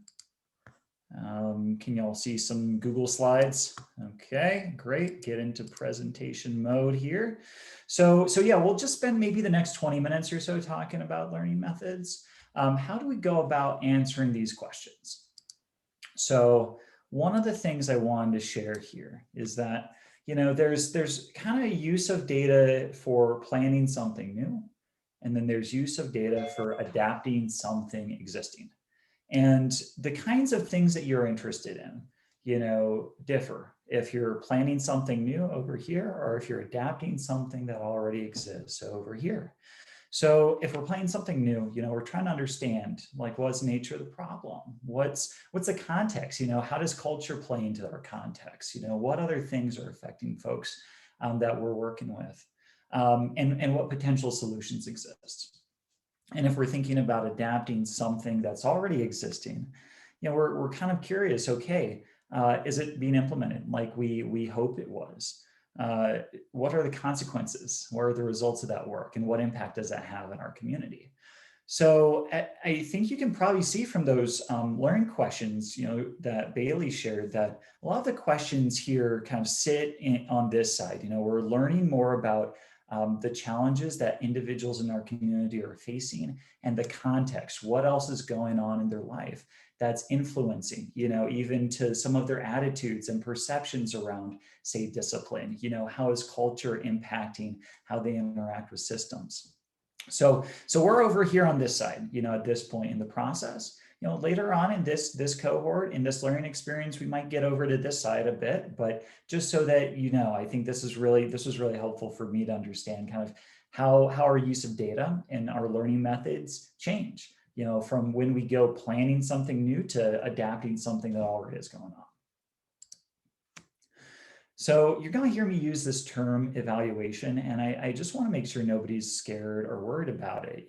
Can you all see some Google Slides? Okay, great. Get into presentation mode here. So yeah, we'll just spend maybe the next 20 minutes or so talking about learning methods. How do we go about answering these questions? So one of the things I wanted to share here is that, there's kind of use of data for planning something new, and then there's use of data for adapting something existing. And the kinds of things that you're interested in, differ. If you're planning something new over here, or if you're adapting something that already exists over here. So if we're planning something new, we're trying to understand, like, what's the nature of the problem? What's the context? How does culture play into our context? What other things are affecting folks that we're working with? And what potential solutions exist? And if we're thinking about adapting something that's already existing, we're kind of curious, okay, is it being implemented like we hope it was? What are the consequences? What are the results of that work? And what impact does that have in our community? So I think you can probably see from those learning questions, that Bailey shared, that a lot of the questions here kind of sit on this side. We're learning more about the challenges that individuals in our community are facing and the context, what else is going on in their life that's influencing, even to some of their attitudes and perceptions around, say, discipline. How is culture impacting how they interact with systems? So we're over here on this side, at this point in the process. Later on in this cohort, in this learning experience, we might get over to this side a bit, but just so that I think this was really helpful for me to understand kind of how our use of data and our learning methods change, from when we go planning something new to adapting something that already is going on. So you're going to hear me use this term evaluation, and I just want to make sure nobody's scared or worried about it.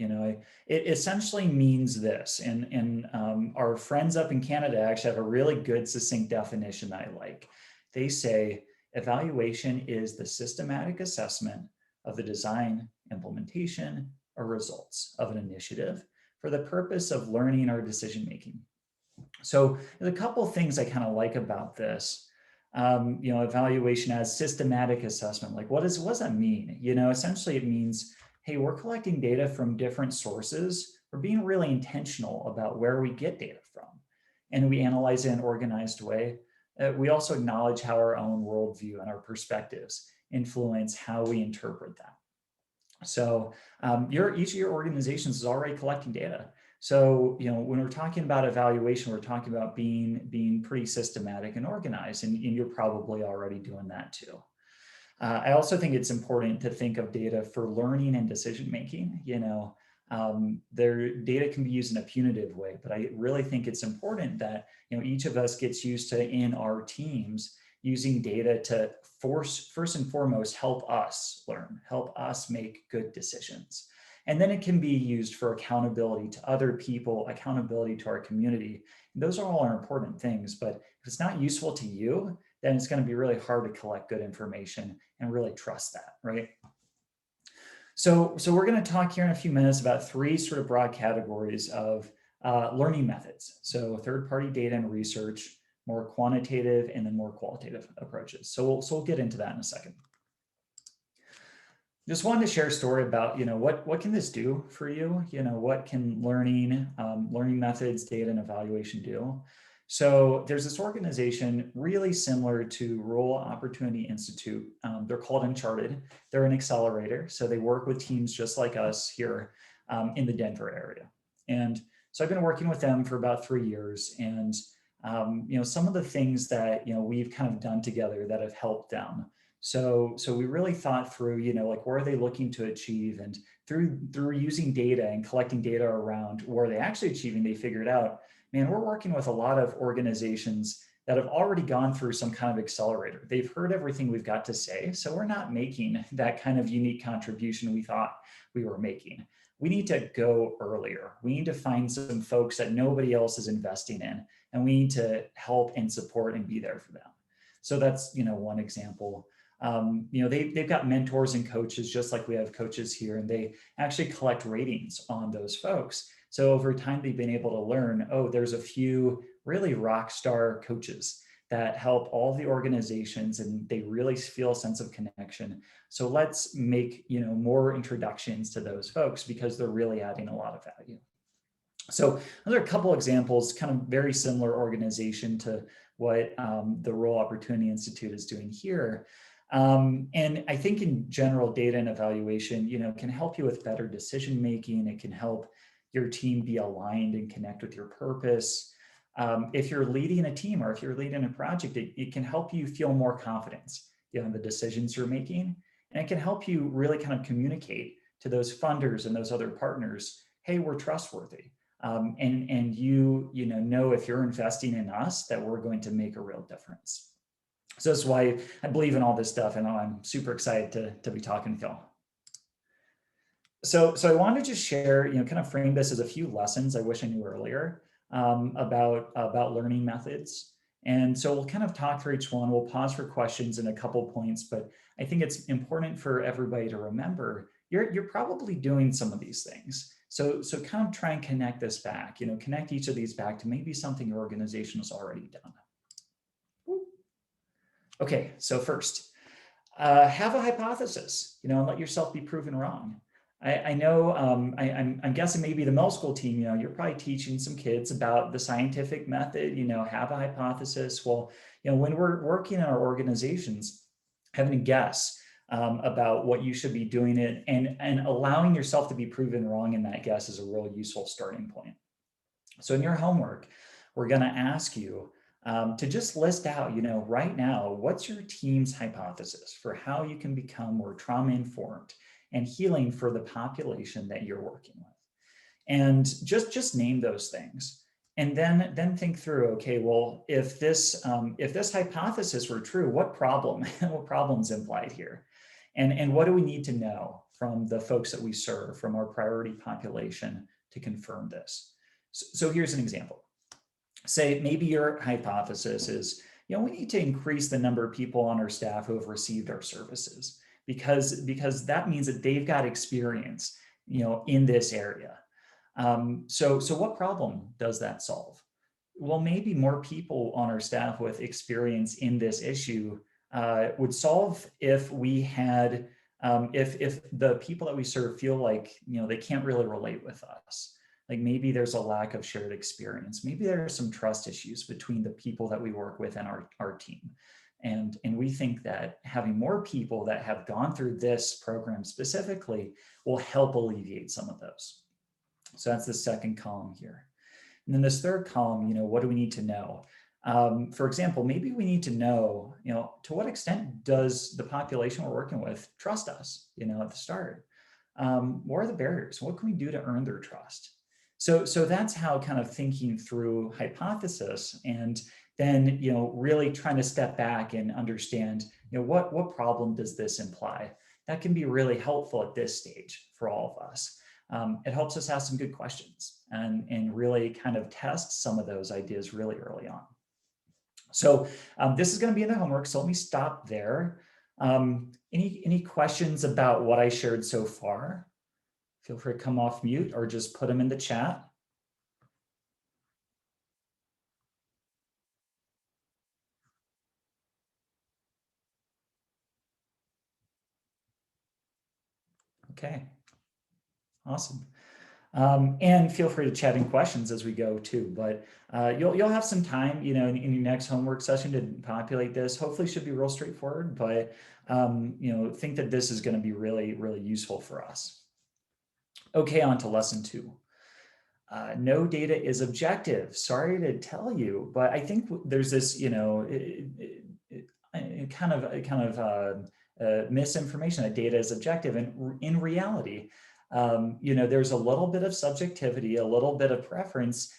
It essentially means this, and our friends up in Canada actually have a really good succinct definition that I like. They say evaluation is the systematic assessment of the design, implementation, or results of an initiative for the purpose of learning or decision making. So there's a couple of things I kind of like about this. Evaluation as systematic assessment. Like, what does that mean? Essentially it means, hey, we're collecting data from different sources. We're being really intentional about where we get data from, and we analyze it in an organized way. We also acknowledge how our own worldview and our perspectives influence how we interpret that. So each of your organizations is already collecting data. So, when we're talking about evaluation, we're talking about being pretty systematic and organized, and you're probably already doing that too. I also think it's important to think of data for learning and decision making. Their data can be used in a punitive way, but I really think it's important that each of us gets used to, in our teams, using data to first and foremost help us learn, help us make good decisions. And then it can be used for accountability to other people, accountability to our community. And those are all important things, but if it's not useful to you, then it's going to be really hard to collect good information and really trust that, right? So we're going to talk here in a few minutes about three sort of broad categories of learning methods. So third-party data and research, more quantitative, and then more qualitative approaches. So we'll get into that in a second. Just wanted to share a story about, what can this do for you? What can learning methods, data, and evaluation do? So there's this organization really similar to Rural Opportunity Institute. They're called Uncharted. They're an accelerator. So they work with teams just like us here in the Denver area. And so I've been working with them for about 3 years. And, some of the things that, we've kind of done together that have helped them. So we really thought through, like, where are they looking to achieve? And through using data and collecting data around where they actually achieving, they figured out, man, we're working with a lot of organizations that have already gone through some kind of accelerator. They've heard everything we've got to say. So we're not making that kind of unique contribution we thought we were making. We need to go earlier. We need to find some folks that nobody else is investing in, and we need to help and support and be there for them. So that's, one example. They've got mentors and coaches, just like we have coaches here, and they actually collect ratings on those folks. So over time, they've been able to learn, there's a few really rock star coaches that help all the organizations, and they really feel a sense of connection. So let's make, more introductions to those folks because they're really adding a lot of value. So those are a couple examples, kind of very similar organization to what the Rural Opportunity Institute is doing here. And I think in general, data and evaluation, can help you with better decision making. It can help your team be aligned and connect with your purpose. If you're leading a team or if you're leading a project, it can help you feel more confidence in the decisions you're making. And it can help you really kind of communicate to those funders and those other partners, hey, we're trustworthy. And you know if you're investing in us, that we're going to make a real difference. So that's why I believe in all this stuff, and I'm super excited to be talking with y'all. So I wanted to just share, kind of frame this as a few lessons I wish I knew earlier about learning methods. And so we'll kind of talk through each one. We'll pause for questions in a couple points, but I think it's important for everybody to remember you're probably doing some of these things. So kind of try and connect this back, connect each of these back to maybe something your organization has already done. Okay, so first, have a hypothesis, and let yourself be proven wrong. I know, I'm guessing maybe the middle school team, you're probably teaching some kids about the scientific method, have a hypothesis. Well, when we're working in our organizations, having a guess about what you should be doing it and allowing yourself to be proven wrong in that guess is a really useful starting point. So in your homework, we're going to ask you to just list out, right now, what's your team's hypothesis for how you can become more trauma-informed and healing for the population that you're working with. And just name those things. And then think through, okay, well, if this hypothesis were true, what problems implied here? And what do we need to know from the folks that we serve, from our priority population to confirm this? So here's an example. Say maybe your hypothesis is, we need to increase the number of people on our staff who have received our services because that means that they've got experience, in this area. So what problem does that solve? Well, maybe more people on our staff with experience in this issue would solve if we had, if the people that we serve feel like, they can't really relate with us. Like maybe there's a lack of shared experience. Maybe there are some trust issues between the people that we work with and our team. And we think that having more people that have gone through this program specifically will help alleviate some of those. So that's the second column here. And then this third column, what do we need to know? For example, maybe we need to know, to what extent does the population we're working with trust us, at the start? What are the barriers? What can we do to earn their trust? So that's how kind of thinking through hypothesis and then, really trying to step back and understand, what problem does this imply? That can be really helpful at this stage for all of us. It helps us ask some good questions and really kind of test some of those ideas really early on. So this is going to be in the homework. So let me stop there. Any questions about what I shared so far? Feel free to come off mute or just put them in the chat. Okay, awesome. And feel free to chat in questions as we go too, but you'll have some time, in your next homework session to populate this. Hopefully should be real straightforward, but think that this is going to be really, really useful for us. Okay, on to lesson 2. No data is objective. Sorry to tell you, but I think there's this, kind of misinformation that data is objective, and in reality, there's a little bit of subjectivity, a little bit of preference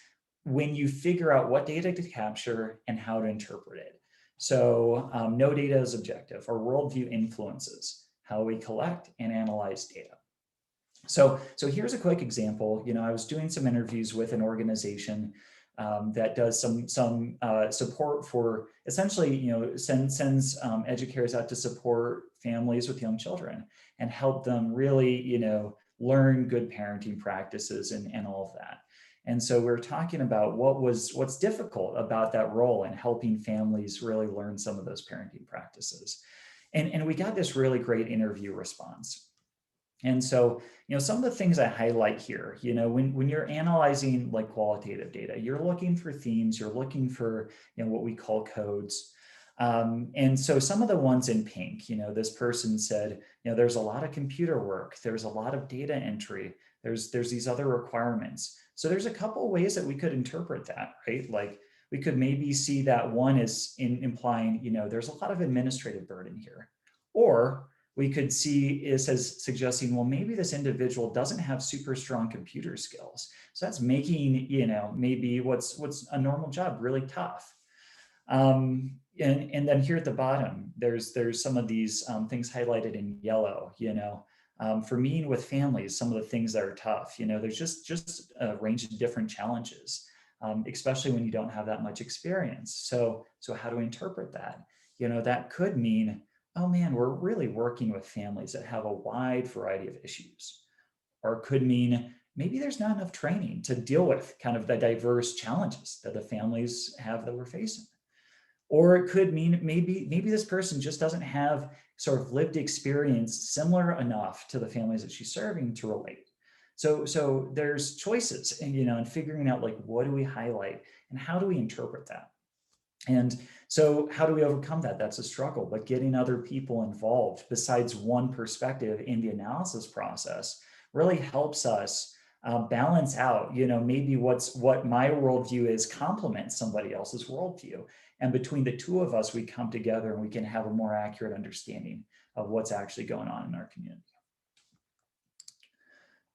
when you figure out what data to capture and how to interpret it. So no data is objective. Our worldview influences how we collect and analyze data. So here's a quick example. I was doing some interviews with an organization that does some support for essentially, sends educators out to support families with young children and help them really, learn good parenting practices and all of that. And so we're talking about what's difficult about that role and helping families really learn some of those parenting practices. And we got this really great interview response. And so, some of the things I highlight here, when you're analyzing like qualitative data, you're looking for themes, you're looking for, what we call codes. And so some of the ones in pink, this person said, there's a lot of computer work, there's a lot of data entry, there's these other requirements. So there's a couple of ways that we could interpret that, right? Like we could maybe see that one is implying, there's a lot of administrative burden here. Or we could see it as suggesting, well, maybe this individual doesn't have super strong computer skills. So that's making, maybe what's a normal job really tough. And then here at the bottom, there's some of these things highlighted in yellow, for me with families, some of the things that are tough, there's just a range of different challenges. especially when you don't have that much experience. So how do we interpret that? That could mean, oh man, we're really working with families that have a wide variety of issues. Or it could mean maybe there's not enough training to deal with kind of the diverse challenges that the families have that we're facing. Or it could mean maybe this person just doesn't have sort of lived experience similar enough to the families that she's serving to relate. So there's choices, and figuring out like, what do we highlight and how do we interpret that? And so how do we overcome that? That's a struggle, but getting other people involved besides one perspective in the analysis process really helps us balance out, maybe what my worldview is complements somebody else's worldview. And between the two of us, we come together and we can have a more accurate understanding of what's actually going on in our community.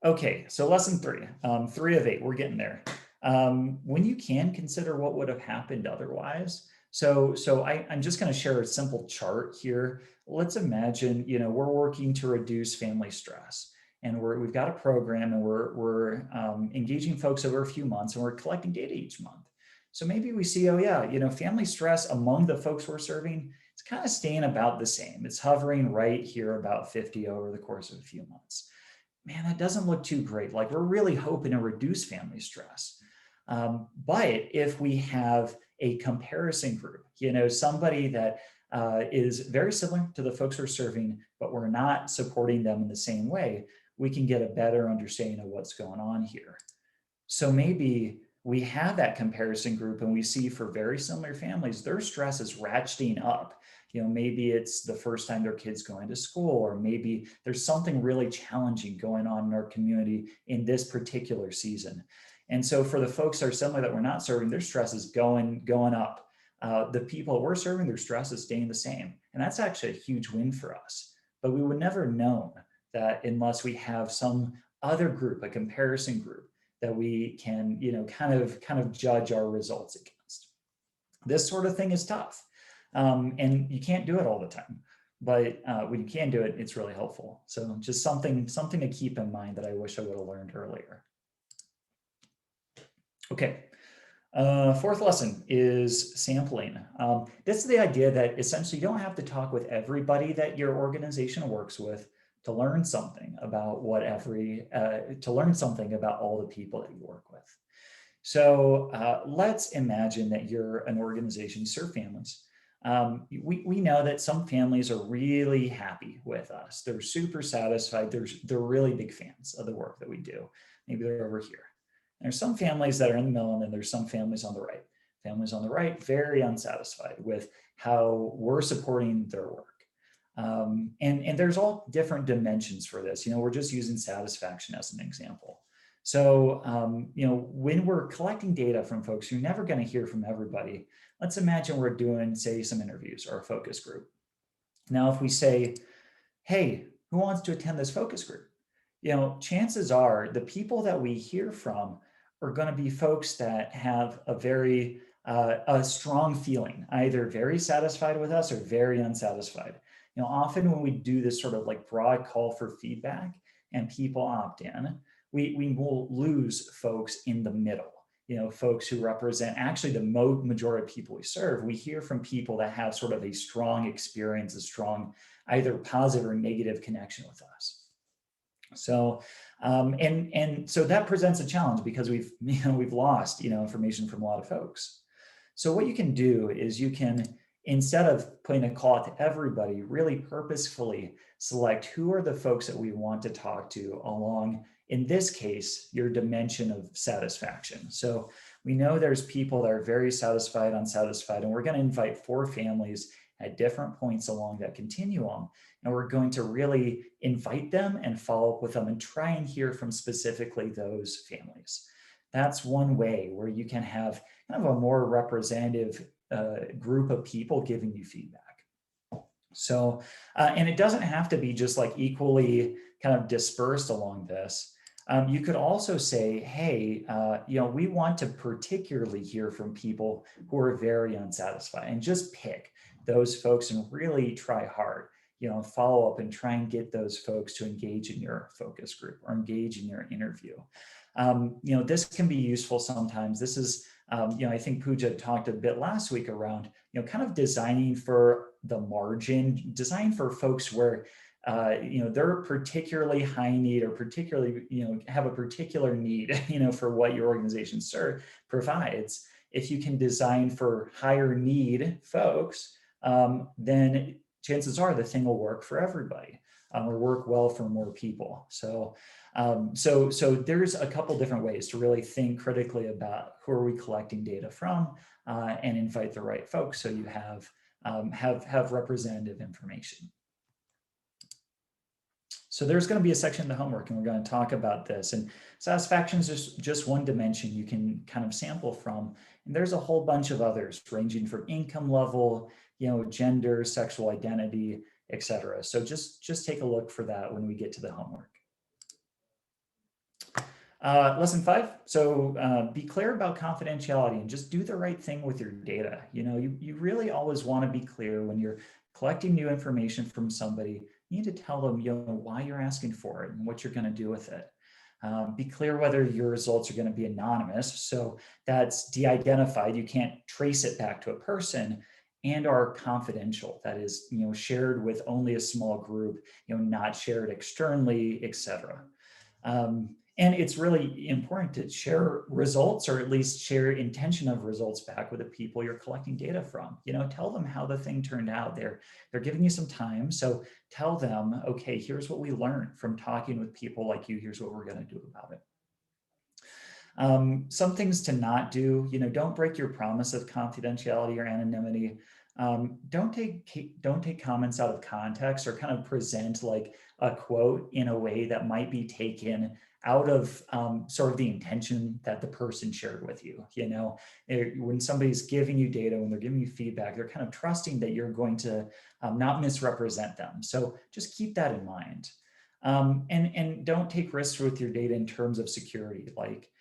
Okay, so lesson 3, 3 of 8, we're getting there. When you can consider what would have happened otherwise. So I'm just going to share a simple chart here. Let's imagine, we're working to reduce family stress, and we've got a program, and we're engaging folks over a few months, and we're collecting data each month. So maybe we see, oh yeah, family stress among the folks we're serving, it's kind of staying about the same. It's hovering right here about 50 over the course of a few months. Man, that doesn't look too great. Like, we're really hoping to reduce family stress. But if we have a comparison group, somebody that is very similar to the folks we're serving, but we're not supporting them in the same way, we can get a better understanding of what's going on here. So maybe we have that comparison group and we see for very similar families, their stress is ratcheting up. Maybe it's the first time their kid's going to school, or maybe there's something really challenging going on in our community in this particular season. And so for the folks that are similar that we're not serving, their stress is going up. The people we're serving, their stress is staying the same. And that's actually a huge win for us. But we would never know that unless we have some other group, a comparison group, that we can, kind of judge our results against. This sort of thing is tough. And you can't do it all the time, but when you can do it, it's really helpful. So just something to keep in mind that I wish I would have learned earlier. Okay, 4th lesson is sampling. This is the idea that essentially you don't have to talk with everybody that your organization works with to learn something about to learn something about all the people that you work with. So let's imagine that you're an organization, you serve families. We know that some families are really happy with us. They're super satisfied. They're really big fans of the work that we do. Maybe they're over here. And there's some families that are in the middle, and then there's some families on the right. Families on the right, very unsatisfied with how we're supporting their work. And there's all different dimensions for this. We're just using satisfaction as an example. So, when we're collecting data from folks, you're never going to hear from everybody. Let's imagine we're doing, say, some interviews or a focus group. Now, if we say, hey, who wants to attend this focus group? Chances are the people that we hear from are going to be folks that have a very a strong feeling, either very satisfied with us or very unsatisfied. Often when we do this sort of like broad call for feedback and people opt in, we will lose folks in the middle. Folks who represent actually the majority of people we serve. We hear from people that have sort of a strong experience, a strong either positive or negative connection with us. So, and so that presents a challenge because we've lost, information from a lot of folks. So what you can do is you can, instead of putting a call out to everybody, really purposefully select who are the folks that we want to talk to along, in this case, your dimension of satisfaction. So we know there's people that are very satisfied, unsatisfied, and we're going to invite 4 families at different points along that continuum. And we're going to really invite them and follow up with them and try and hear from specifically those families. That's one way where you can have kind of a more representative group of people giving you feedback. So, and it doesn't have to be just like equally kind of dispersed along this. You could also say, hey, we want to particularly hear from people who are very unsatisfied, and just pick those folks and really try hard, follow up and try and get those folks to engage in your focus group or engage in your interview. This can be useful sometimes. This is I think Pooja talked a bit last week around, kind of designing for the margin, design for folks where, they're particularly high need or particularly, have a particular need, for what your organization provides. If you can design for higher need folks, then chances are the thing will work for everybody, or work well for more people. So there's a couple different ways to really think critically about who are we collecting data from, and invite the right folks so you have representative information. So there's going to be a section in the homework, and we're going to talk about this. And satisfaction is just one dimension you can kind of sample from. And there's a whole bunch of others ranging from income level, gender, sexual identity, etc. So just take a look for that when we get to the homework. Lesson 5. So be clear about confidentiality and just do the right thing with your data. You really always want to be clear when you're collecting new information from somebody. You need to tell them, why you're asking for it and what you're going to do with it. Be clear whether your results are going to be anonymous. So that's de-identified. You can't trace it back to a person, and are confidential. That is, shared with only a small group, not shared externally, etc. And it's really important to share results, or at least share intention of results back with the people you're collecting data from. Tell them how the thing turned out. They're giving you some time. So tell them, okay, here's what we learned from talking with people like you. Here's what we're going to do about it. Some things to not do, don't break your promise of confidentiality or anonymity. Don't take comments out of context, or kind of present like a quote in a way that might be taken out of sort of the intention that the person shared with you. When somebody's giving you data, when they're giving you feedback, they're kind of trusting that you're going to not misrepresent them. So just keep that in mind. And don't take risks with your data in terms of security. Like,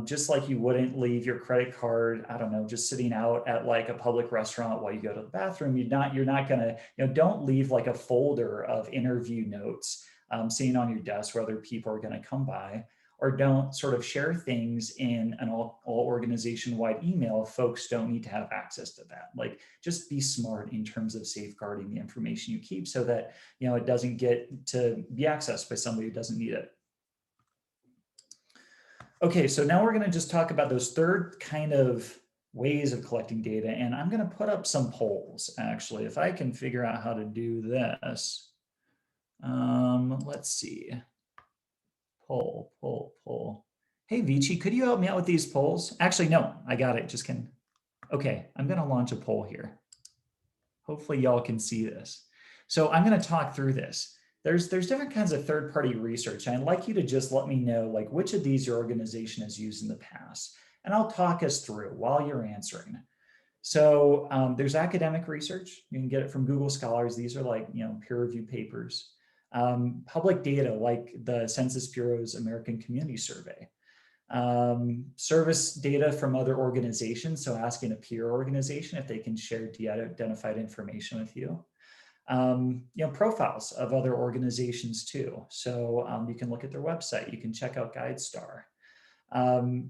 just like you wouldn't leave your credit card, I don't know, just sitting out at like a public restaurant while you go to the bathroom. You're not gonna, don't leave like a folder of interview notes sitting on your desk where other people are gonna come by, or don't sort of share things in an all organization-wide email if folks don't need to have access to that. Like, just be smart in terms of safeguarding the information you keep so that, it doesn't get to be accessed by somebody who doesn't need it. Okay, so now we're going to just talk about those third kind of ways of collecting data, and I'm going to put up some polls, actually, if I can figure out how to do this. Let's see. Poll. Hey, Vici, could you help me out with these polls? Actually, no, I got it. Just can. Okay, I'm going to launch a poll here. Hopefully y'all can see this. So I'm going to talk through this. There's different kinds of third-party research. I'd like you to just let me know like which of these your organization has used in the past, and I'll talk us through while you're answering. So there's academic research. You can get it from Google Scholars. These are like peer-reviewed papers. Public data like the Census Bureau's American Community Survey. Service data from other organizations. So asking a peer organization if they can share de-identified information with you. Profiles of other organizations too. So you can look at their website, you can check out GuideStar.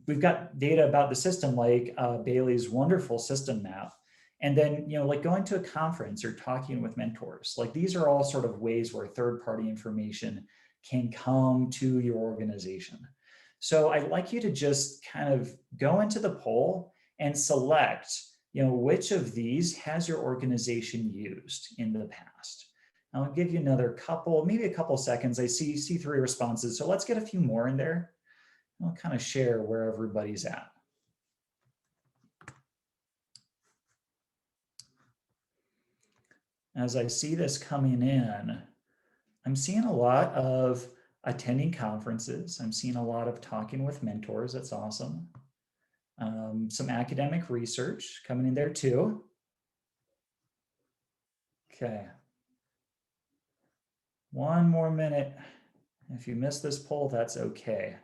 We've got data about the system like Bailey's wonderful system map. And then, like going to a conference or talking with mentors, like these are all sort of ways where third-party information can come to your organization. So I'd like you to just kind of go into the poll and select which of these has your organization used in the past. I'll give you another couple, maybe a couple seconds. I see 3 responses, so let's get a few more in there. I'll kind of share where everybody's at. As I see this coming in, I'm seeing a lot of attending conferences. I'm seeing a lot of talking with mentors. That's awesome. Some academic research coming in there too. Okay. One more minute. If you missed this poll, that's okay.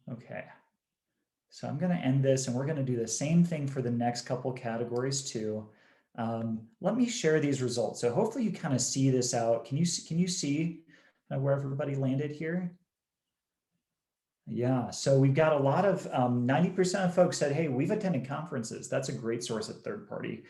Okay. So I'm going to end this, and we're going to do the same thing for the next couple categories too. Let me share these results. So hopefully you kind of see this out. Can you see where everybody landed here? Yeah, so we've got a lot of 90% of folks said, hey, we've attended conferences. That's a great source of third-party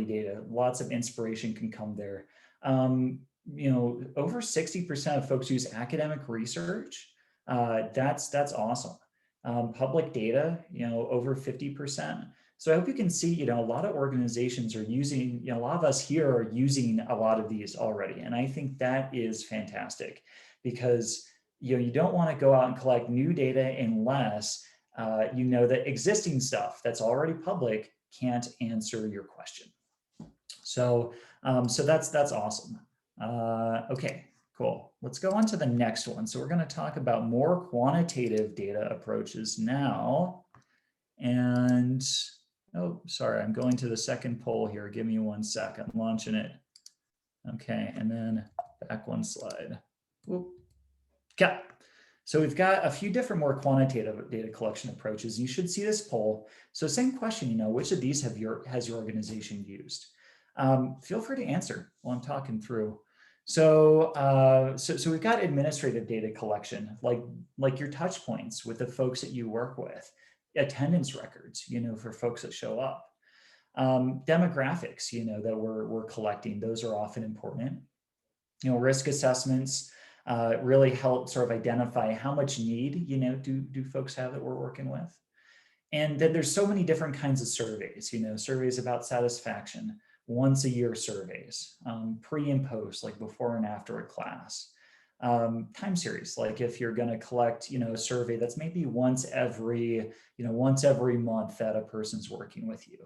data. Lots of inspiration can come there. You know, over 60% of folks use academic research. That's awesome. Public data, you know, over 50%. So I hope you can see, you know, a lot of organizations are using, you know, a lot of us here are using a lot of these already. And I think that is fantastic because, you know, you don't want to go out and collect new data unless you know that existing stuff that's already public can't answer your question. So, so that's awesome. Okay, cool. Let's go on to the next one. So we're going to talk about more quantitative data approaches now. And, oh, sorry, I'm going to the second poll here. Give me 1 sec. I'm launching it. Okay, and then back one slide. Whoop. Okay. So we've got a few different more quantitative data collection approaches. You should see this poll. So same question, you know, which of these has your organization used? Feel free to answer while I'm talking through. So, so we've got administrative data collection, like your touch points with the folks that you work with, attendance records, you know, for folks that show up, demographics, you know, that we're collecting. Those are often important. You know, risk assessments really help sort of identify how much need, you know, do folks have that we're working with. And then there's so many different kinds of surveys, you know, surveys about satisfaction, once a year surveys, pre and post, like before and after a class, time series, like if you're going to collect, you know, a survey that's maybe once every month that a person's working with you.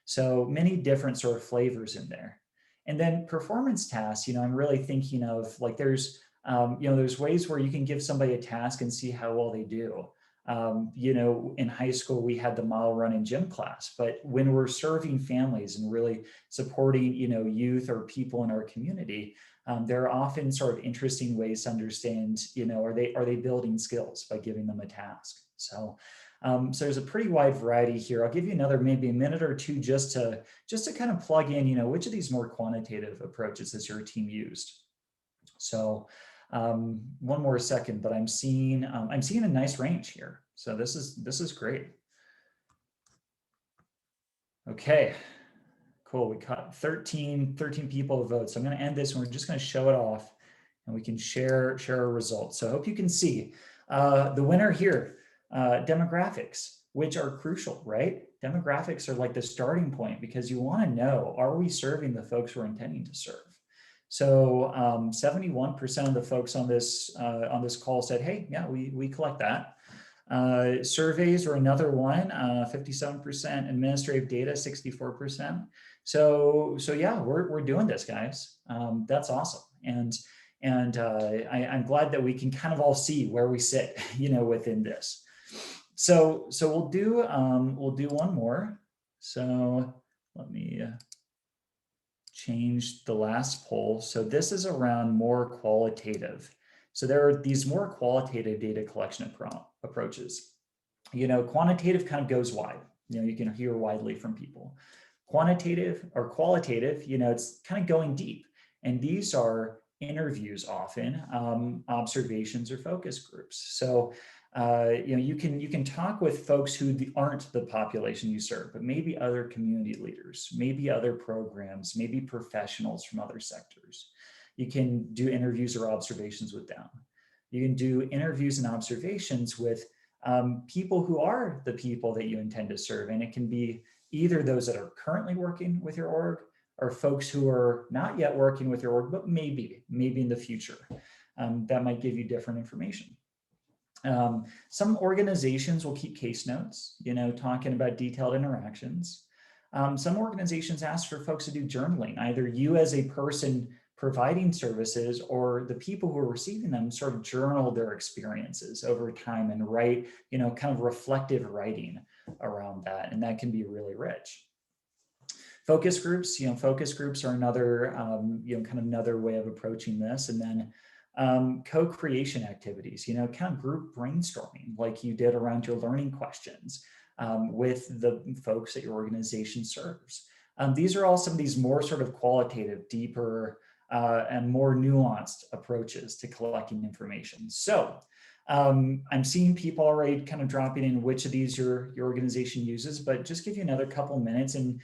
So many different sort of flavors in there. And then performance tasks, you know, I'm really thinking of like there's, you know, there's ways where you can give somebody a task and see how well they do. You know, in high school, we had the model running gym class, but when we're serving families and really supporting, you know, youth or people in our community, there are often sort of interesting ways to understand, you know, are they building skills by giving them a task? So, so there's a pretty wide variety here. I'll give you another maybe a minute or two just to kind of plug in, you know, which of these more quantitative approaches has your team used? So one more second, but I'm seeing a nice range here. So this is great. Okay, cool. We got 13 people vote. So I'm going to end this and we're just going to show it off and we can share our results. So I hope you can see the winner here, demographics, which are crucial, right? Demographics are like the starting point because you want to know, are we serving the folks we're intending to serve? So 71% of the folks on this call said, hey, yeah, we collect that. Surveys are another one, 57%, administrative data, 64%. So yeah, we're doing this, guys. That's awesome. And I'm glad that we can kind of all see where we sit, you know, within this. So we'll do one more. So let me change the last poll. So this is around more qualitative. So there are these more qualitative data collection approaches. You know, quantitative kind of goes wide. You know, you can hear widely from people. Quantitative or qualitative, you know, it's kind of going deep. And these are interviews often, observations or focus groups. So you know, you can talk with folks who aren't the population you serve, but maybe other community leaders, maybe other programs, maybe professionals from other sectors. You can do interviews or observations with them. You can do interviews and observations with people who are the people that you intend to serve. And it can be either those that are currently working with your org or folks who are not yet working with your org, but maybe in the future. That might give you different information. Some organizations will keep case notes, you know, talking about detailed interactions. Some organizations ask for folks to do journaling, either you as a person providing services or the people who are receiving them sort of journal their experiences over time and write, you know, kind of reflective writing around that. And that can be really rich. Focus groups, you know, focus groups are another, you know, kind of another way of approaching this. And then co-creation activities, you know, kind of group brainstorming like you did around your learning questions with the folks that your organization serves. These are all some of these more sort of qualitative, deeper and more nuanced approaches to collecting information. So I'm seeing people already kind of dropping in which of these your organization uses, but just give you another couple minutes and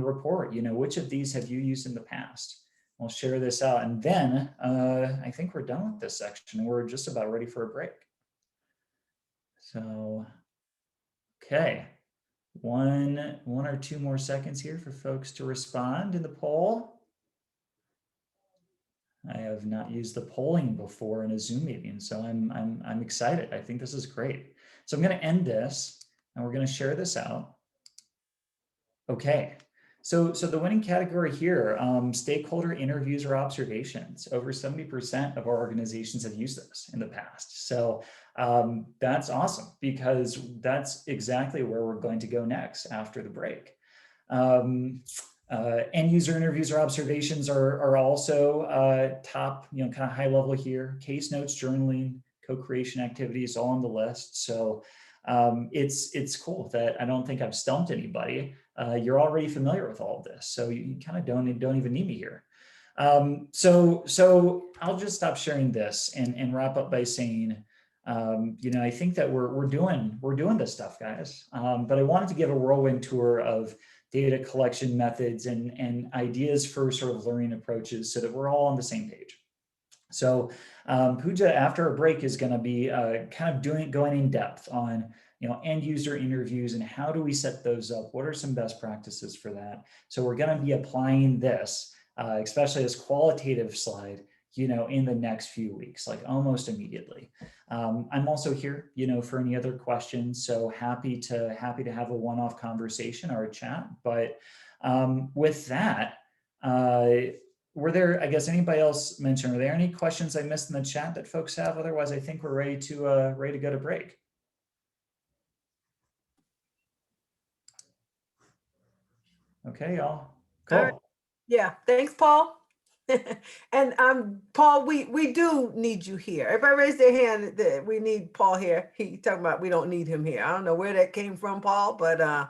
report, which of these have you used in the past? I'll share this out, and then I think we're done with this section. We're just about ready for a break. So, okay, one or two more seconds here for folks to respond in the poll. I have not used the polling before in a Zoom meeting, so I'm excited. I think this is great. So I'm going to end this, and we're going to share this out. Okay. So the winning category here, stakeholder interviews or observations. Over 70% of our organizations have used this in the past. So that's awesome, because that's exactly where we're going to go next after the break. End user interviews or observations are also top, kind of high level here. Case notes, journaling, co-creation activities, all on the list. So it's cool that I don't think I've stumped anybody. You're already familiar with all of this, so you kind of don't even need me here. So I'll just stop sharing this and wrap up by saying, I think that we're doing this stuff, guys. But I wanted to give a whirlwind tour of data collection methods and ideas for sort of learning approaches so that we're all on the same page. So Pooja, after a break, is going to be kind of going in depth on end user interviews and how do we set those up? What are some best practices for that? So we're going to be applying this, especially this qualitative slide, in the next few weeks, like almost immediately. I'm also here, for any other questions. So happy to have a one-off conversation or a chat. But with that, were there, I guess, anybody else mentioned, are there any questions I missed in the chat that folks have? Otherwise, I think we're ready to go to break. Okay, y'all. Cool. All right. Yeah, thanks, Paul. And Paul, we do need you here. Everybody raise their hand that we need Paul here. He talking about we don't need him here. I don't know where that came from, Paul, but I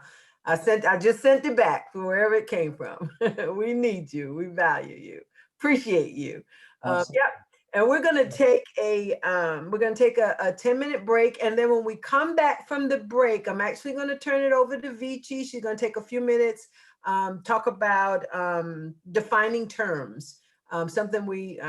just sent it back from wherever it came from. We need you. We value you. Appreciate you. Awesome. Yeah. And we're gonna take a 10-minute break, and then when we come back from the break, I'm actually gonna turn it over to Vici. She's gonna take a few minutes, talk about defining terms. Something we're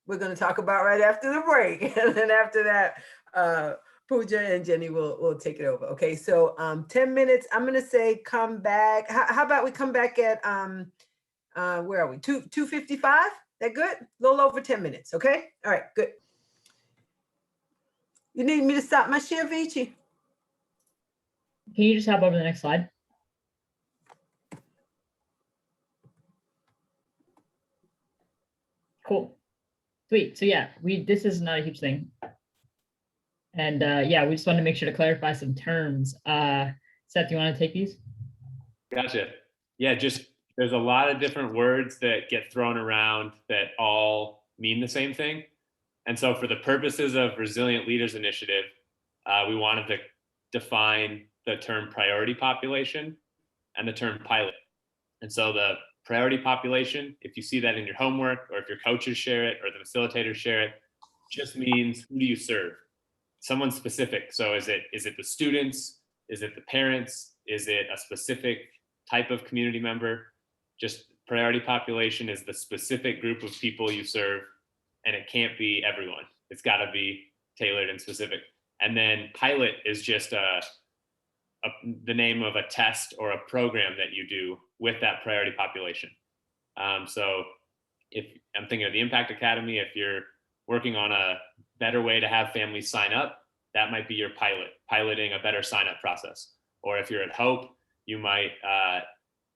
going to talk about right after the break. And then after that, Pooja and Jenny will take it over. Okay, so 10 minutes, I'm going to say come back. How about we come back at, where are we, 2:55? That good? A little over 10 minutes, okay? All right, good. You need me to stop my share, Vici? Can you just hop over to the next slide? Cool. Sweet. So yeah, this is not a huge thing. And yeah, we just wanted to make sure to clarify some terms. Seth, you want to take these? Gotcha. Yeah, there's a lot of different words that get thrown around that all mean the same thing. And so for the purposes of Resilient Leaders Initiative, we wanted to define the term priority population and the term pilot. And so the priority population, if you see that in your homework or if your coaches share it or the facilitators share it, just means who do you serve? Someone specific. So is it the students? Is it the parents? Is it a specific type of community member? Just priority population is the specific group of people you serve, and it can't be everyone. It's got to be tailored and specific. And then pilot is just the name of a test or a program that you do with that priority population. So if I'm thinking of the Impact Academy, if you're working on a better way to have families sign up, that might be your piloting a better sign up process. Or if you're at Hope, you might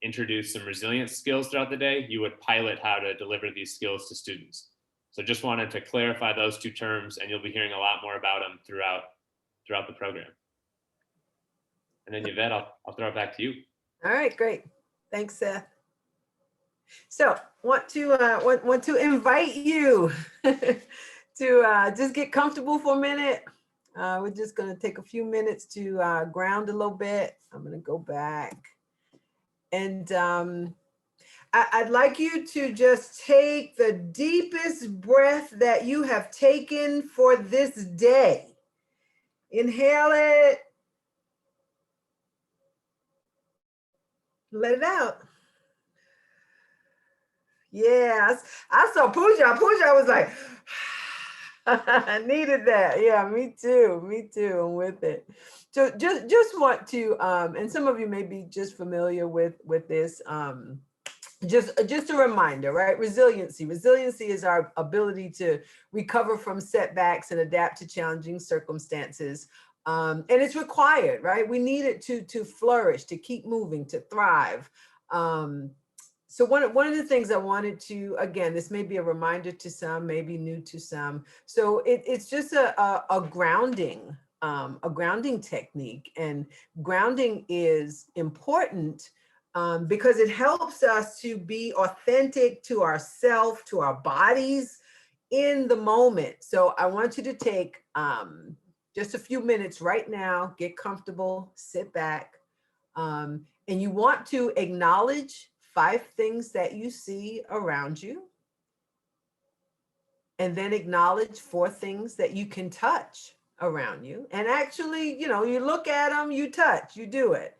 introduce some resilience skills throughout the day. You would pilot how to deliver these skills to students. So just wanted to clarify those two terms, and you'll be hearing a lot more about them throughout the program. And then Yvette, I'll throw it back to you. All right, great. Thanks, Seth. So want to invite you to just get comfortable for a minute. We're just going to take a few minutes to ground a little bit. I'm going to go back. And I'd like you to just take the deepest breath that you have taken for this day. Inhale it. Let it out. Yes, I saw Pooja. Pooja was like, I needed that. Yeah, me too. Me too. I'm with it. So just want to, and some of you may be just familiar with this. Just a reminder, right? Resiliency. Resiliency is our ability to recover from setbacks and adapt to challenging circumstances. And it's required, right? We need it to flourish, to keep moving, to thrive. So one of the things I wanted to, again, this may be a reminder to some, maybe new to some. So it's just a grounding technique, and grounding is important because it helps us to be authentic to ourselves, to our bodies in the moment. So I want you to take just a few minutes right now, get comfortable, sit back, and you want to acknowledge 5 things that you see around you, and then acknowledge 4 things that you can touch around you. And actually, you look at them, you touch, you do it.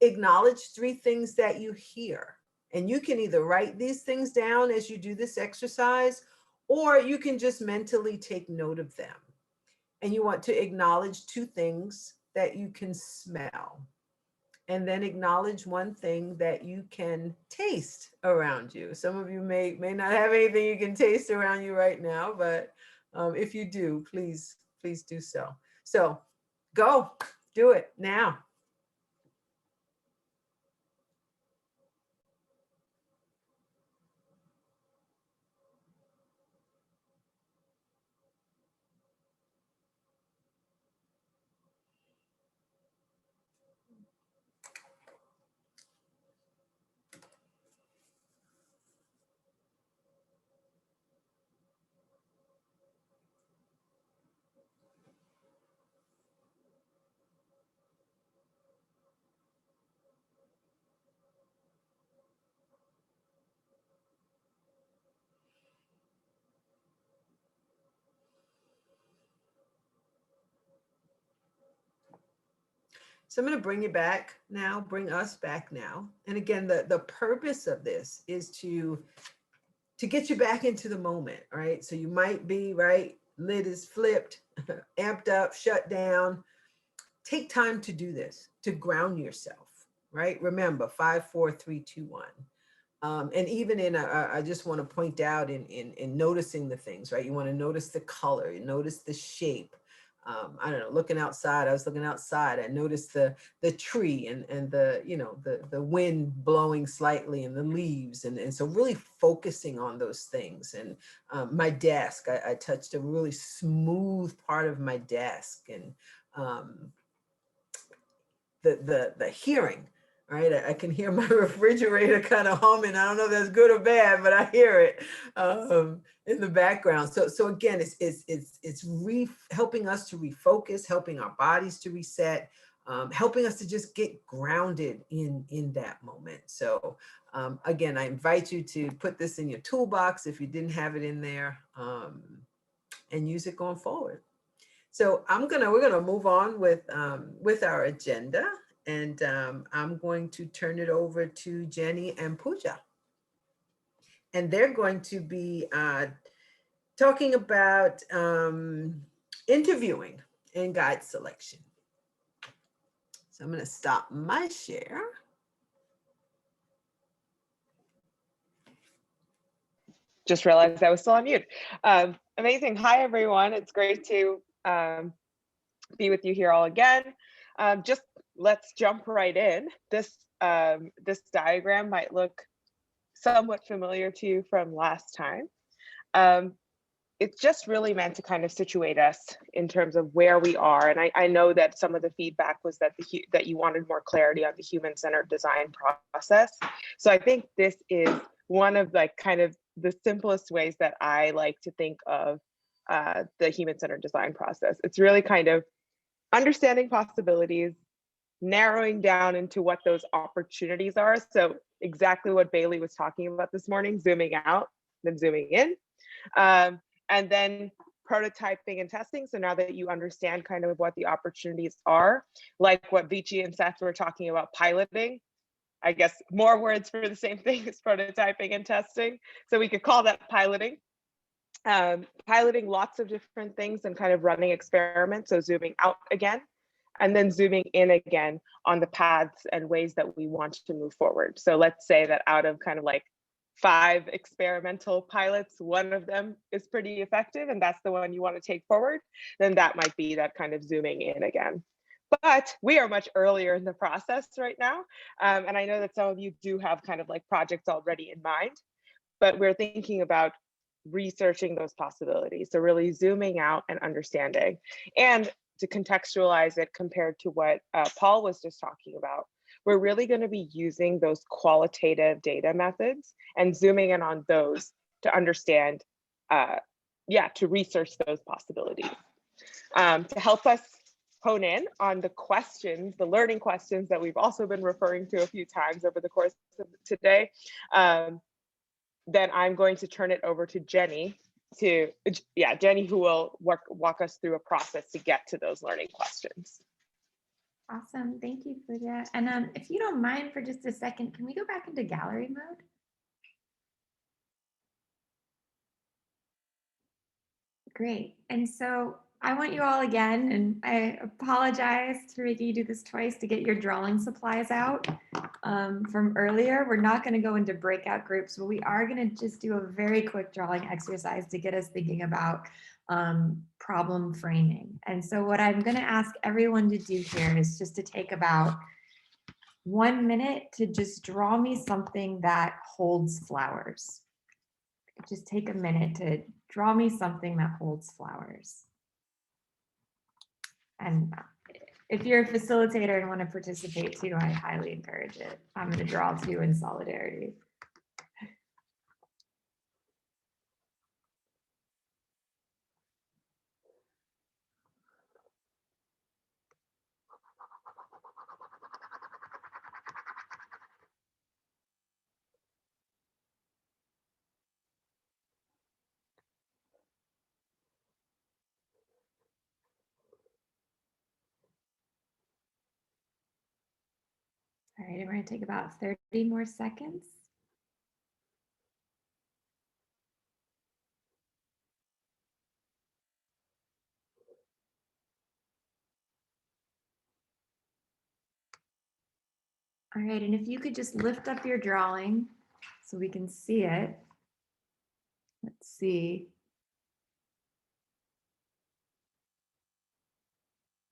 Acknowledge 3 things that you hear. And you can either write these things down as you do this exercise, or you can just mentally take note of them. And you want to acknowledge 2 things that you can smell. And then acknowledge 1 thing that you can taste around you. Some of you may not have anything you can taste around you right now, but if you do, please do so. So go, do it now. So I'm going to bring you back now, bring us back now. And again, the purpose of this is to get you back into the moment, right? So you might be, right, lid is flipped, amped up, shut down. Take time to do this, to ground yourself, right? Remember, 5, 4, 3, 2, 1. And even in, I just want to point out in noticing the things, right? You want to notice the color, you notice the shape. I don't know, looking outside, I was looking outside, I noticed the tree and the wind blowing slightly and the leaves. And so really focusing on those things. And my desk, I touched a really smooth part of my desk, and the hearing, right? I can hear my refrigerator kind of humming. I don't know if that's good or bad, but I hear it in the background. So again, it's helping us to refocus, helping our bodies to reset, helping us to just get grounded in that moment. So again, I invite you to put this in your toolbox if you didn't have it in there, and use it going forward. So we're gonna move on with our agenda. And I'm going to turn it over to Jenny and Pooja. And they're going to be talking about interviewing and guide selection. So I'm going to stop my share. Just realized I was still on mute. Amazing. Hi, everyone. It's great to be with you here all again. Just let's jump right in. This diagram might look somewhat familiar to you from last time. It's just really meant to kind of situate us in terms of where we are. And I know that some of the feedback was that that you wanted more clarity on the human-centered design process. So I think this is one of like kind of the simplest ways that I like to think of the human-centered design process. It's really kind of understanding possibilities, narrowing down into what those opportunities are. So exactly what Bailey was talking about this morning, zooming out, then zooming in. And then prototyping and testing. So now that you understand kind of what the opportunities are, like what Vici and Seth were talking about, piloting, I guess more words for the same thing as prototyping and testing. So we could call that piloting. Piloting lots of different things and kind of running experiments. So zooming out again, and then zooming in again on the paths and ways that we want to move forward. So let's say that out of kind of like 5 experimental pilots, one of them is pretty effective and that's the one you want to take forward, then that might be that kind of zooming in again. But we are much earlier in the process right now. And I know that some of you do have kind of like projects already in mind, but we're thinking about researching those possibilities. So really zooming out and understanding. And to contextualize it compared to what Paul was just talking about, we're really going to be using those qualitative data methods and zooming in on those to understand, to research those possibilities. To help us hone in on the questions, the learning questions that we've also been referring to a few times over the course of today, then I'm going to turn it over to Jenny Jenny, who will walk us through a process to get to those learning questions. Awesome, thank you for that. And if you don't mind for just a second, can we go back into gallery mode? Great, and so I want you all again, and I apologize for making you do this twice, to get your drawing supplies out from earlier. We're not going to go into breakout groups, but we are going to just do a very quick drawing exercise to get us thinking about problem framing. And so what I'm going to ask everyone to do here is just to take about 1 minute to just draw me something that holds flowers. Just take a minute to draw me something that holds flowers. And if you're a facilitator and want to participate too, I highly encourage it. I'm going to draw too in solidarity. All right, we're going to take about 30 more seconds. All right, and if you could just lift up your drawing so we can see it. Let's see.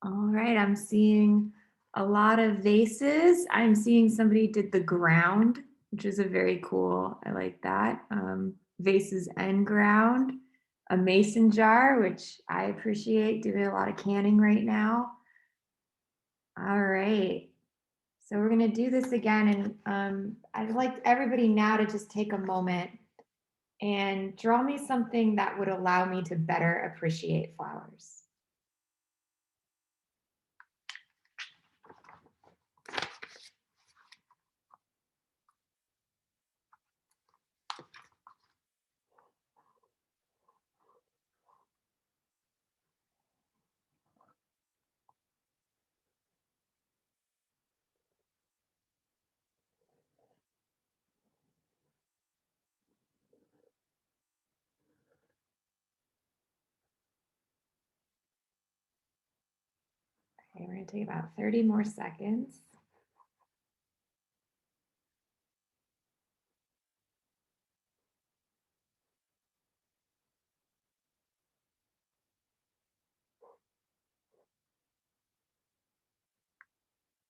All right, I'm seeing a lot of vases. I'm seeing somebody did the ground, which is a very cool, I like that. Vases and ground. A mason jar, which I appreciate, doing a lot of canning right now. All right, so we're gonna do this again, and I'd like everybody now to just take a moment and draw me something that would allow me to better appreciate flowers. Okay, we're going to take about 30 more seconds.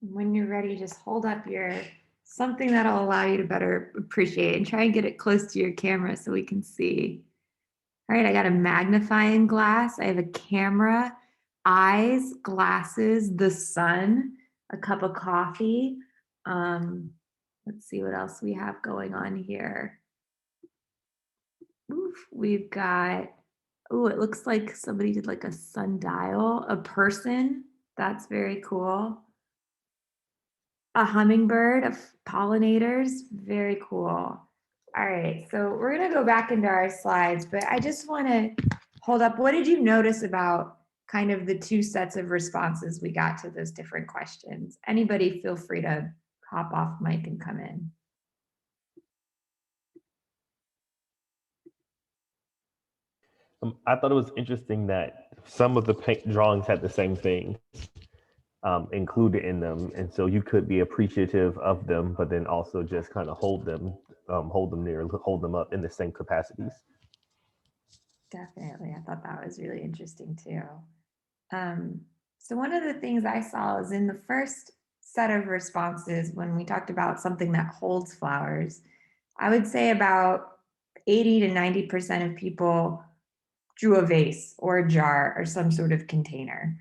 When you're ready, just hold up your something that'll allow you to better appreciate and try and get it close to your camera so we can see. All right, I got a magnifying glass. I have a camera, eyes, glasses, the sun, a cup of coffee. Let's see what else we have going on here. Oof, we've got, oh, it looks like somebody did like a sundial, a person. That's very cool. a hummingbird, of pollinators. Very cool. All right, so we're gonna go back into our slides, but I just wanna hold up. What did you notice about kind of the two sets of responses we got to those different questions? Anybody feel free to hop off mic and come in. I thought it was interesting that some of the drawings had the same thing included in them, and so you could be appreciative of them, but then also just kind of hold them near, hold them up in the same capacities. Definitely, I thought that was really interesting too. So one of the things I saw is in the first set of responses when we talked about something that holds flowers, I would say about 80 to 90% of people drew a vase or a jar or some sort of container.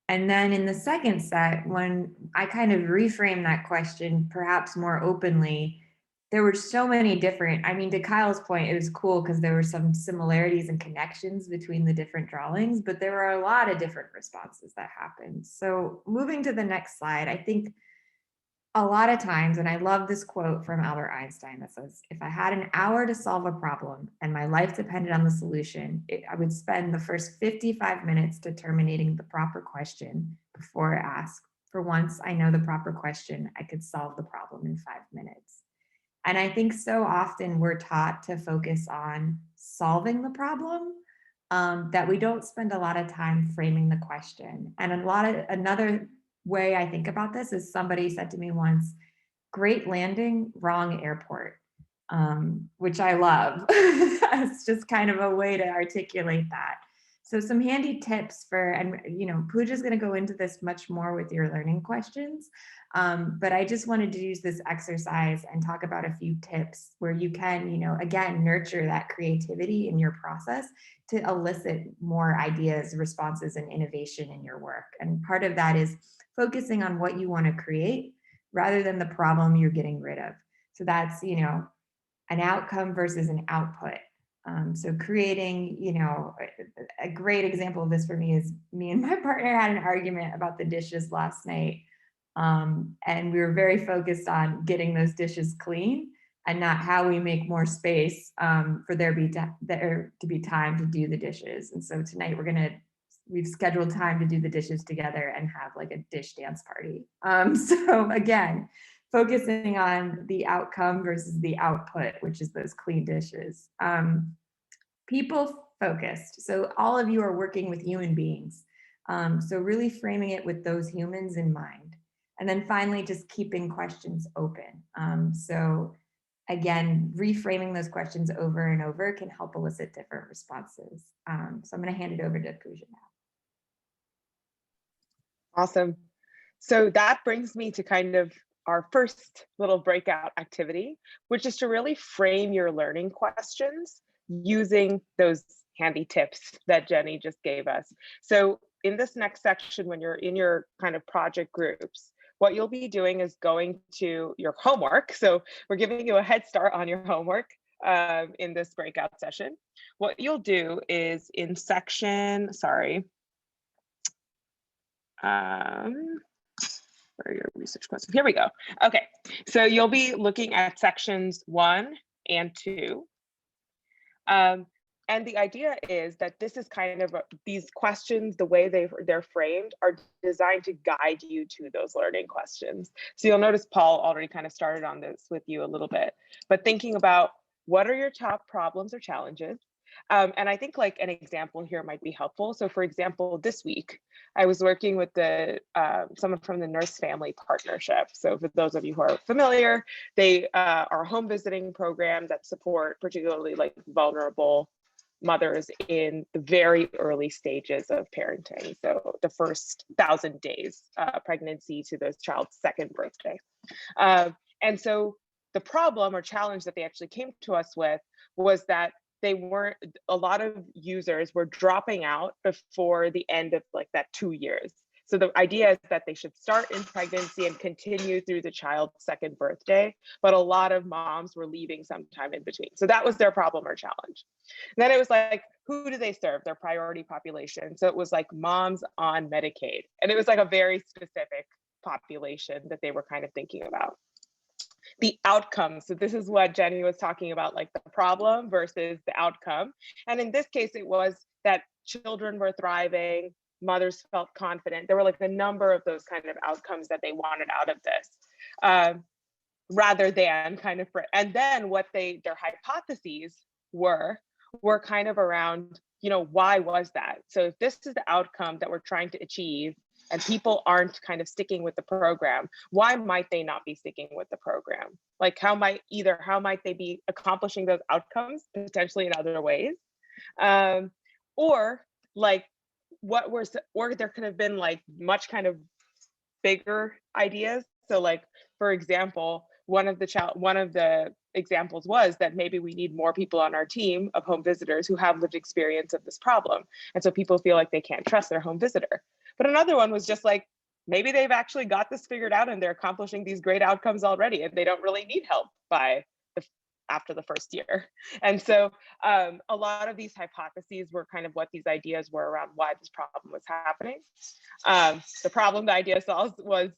And then in the second set, when I kind of reframed that question, perhaps more openly, there were so many different, I mean, to Kyle's point, it was cool because there were some similarities and connections between the different drawings, but there were a lot of different responses that happened. So moving to the next slide, I think a lot of times, and I love this quote from Albert Einstein that says, if I had an hour to solve a problem and my life depended on the solution, I would spend the first 55 minutes determining the proper question before I ask. For once I know the proper question, I could solve the problem in 5 minutes. And I think so often we're taught to focus on solving the problem, that we don't spend a lot of time framing the question. And another way I think about this is somebody said to me once, great landing, wrong airport, which I love. It's just kind of a way to articulate that. So some handy tips for, and Pooja's going to go into this much more with your learning questions, but I just wanted to use this exercise and talk about a few tips where you can, again, nurture that creativity in your process to elicit more ideas, responses, and innovation in your work. And part of that is focusing on what you want to create rather than the problem you're getting rid of. So that's, an outcome versus an output. So creating, a great example of this for me is me and my partner had an argument about the dishes last night. And we were very focused on getting those dishes clean and not how we make more space for there to be time to do the dishes. And so tonight we've scheduled time to do the dishes together and have like a dish dance party. So again, focusing on the outcome versus the output, which is those clean dishes. People focused. So all of you are working with human beings. So really framing it with those humans in mind. And then finally, just keeping questions open. So again, reframing those questions over and over can help elicit different responses. So I'm going to hand it over to Pooja now. Awesome. So that brings me to kind of our first little breakout activity, which is to really frame your learning questions using those handy tips that Jenny just gave us. So in this next section, when you're in your kind of project groups, what you'll be doing is going to your homework. So we're giving you a head start on your homework in this breakout session. What you'll do is in section, where are your research questions? Here we go. Okay, so you'll be looking at sections 1 and 2. And the idea is that this is kind of these questions, the way they're framed are designed to guide you to those learning questions. So you'll notice Paul already kind of started on this with you a little bit, but thinking about what are your top problems or challenges? And I think like an example here might be helpful. So for example, this week, I was working with someone from the Nurse Family Partnership. So for those of you who are familiar, they are a home visiting program that support particularly like vulnerable mothers in the very early stages of parenting. So the first 1,000 days pregnancy to the child's second birthday. And so the problem or challenge that they actually came to us with was that a lot of users were dropping out before the end of like that 2 years. So the idea is that they should start in pregnancy and continue through the child's second birthday, but a lot of moms were leaving sometime in between. So that was their problem or challenge. And then it was like, who do they serve? Their priority population. So it was like moms on Medicaid. And it was like a very specific population that they were kind of thinking about. The outcome. So this is what Jenny was talking about, like the problem versus the outcome. And in this case, it was that children were thriving, mothers felt confident. There were like a number of those kind of outcomes that they wanted out of this, rather than kind of, and then what their hypotheses were kind of around, why was that? So if this is the outcome that we're trying to achieve, and people aren't kind of sticking with the program, why might they not be sticking with the program? Like how might they be accomplishing those outcomes potentially in other ways? Or like or there could have been like much kind of bigger ideas. So like, for example, one of the examples was that maybe we need more people on our team of home visitors who have lived experience of this problem. And so people feel like they can't trust their home visitor. But another one was just like, maybe they've actually got this figured out and they're accomplishing these great outcomes already and they don't really need help after the first year. And so a lot of these hypotheses were kind of what these ideas were around why this problem was happening. The problem the idea solves was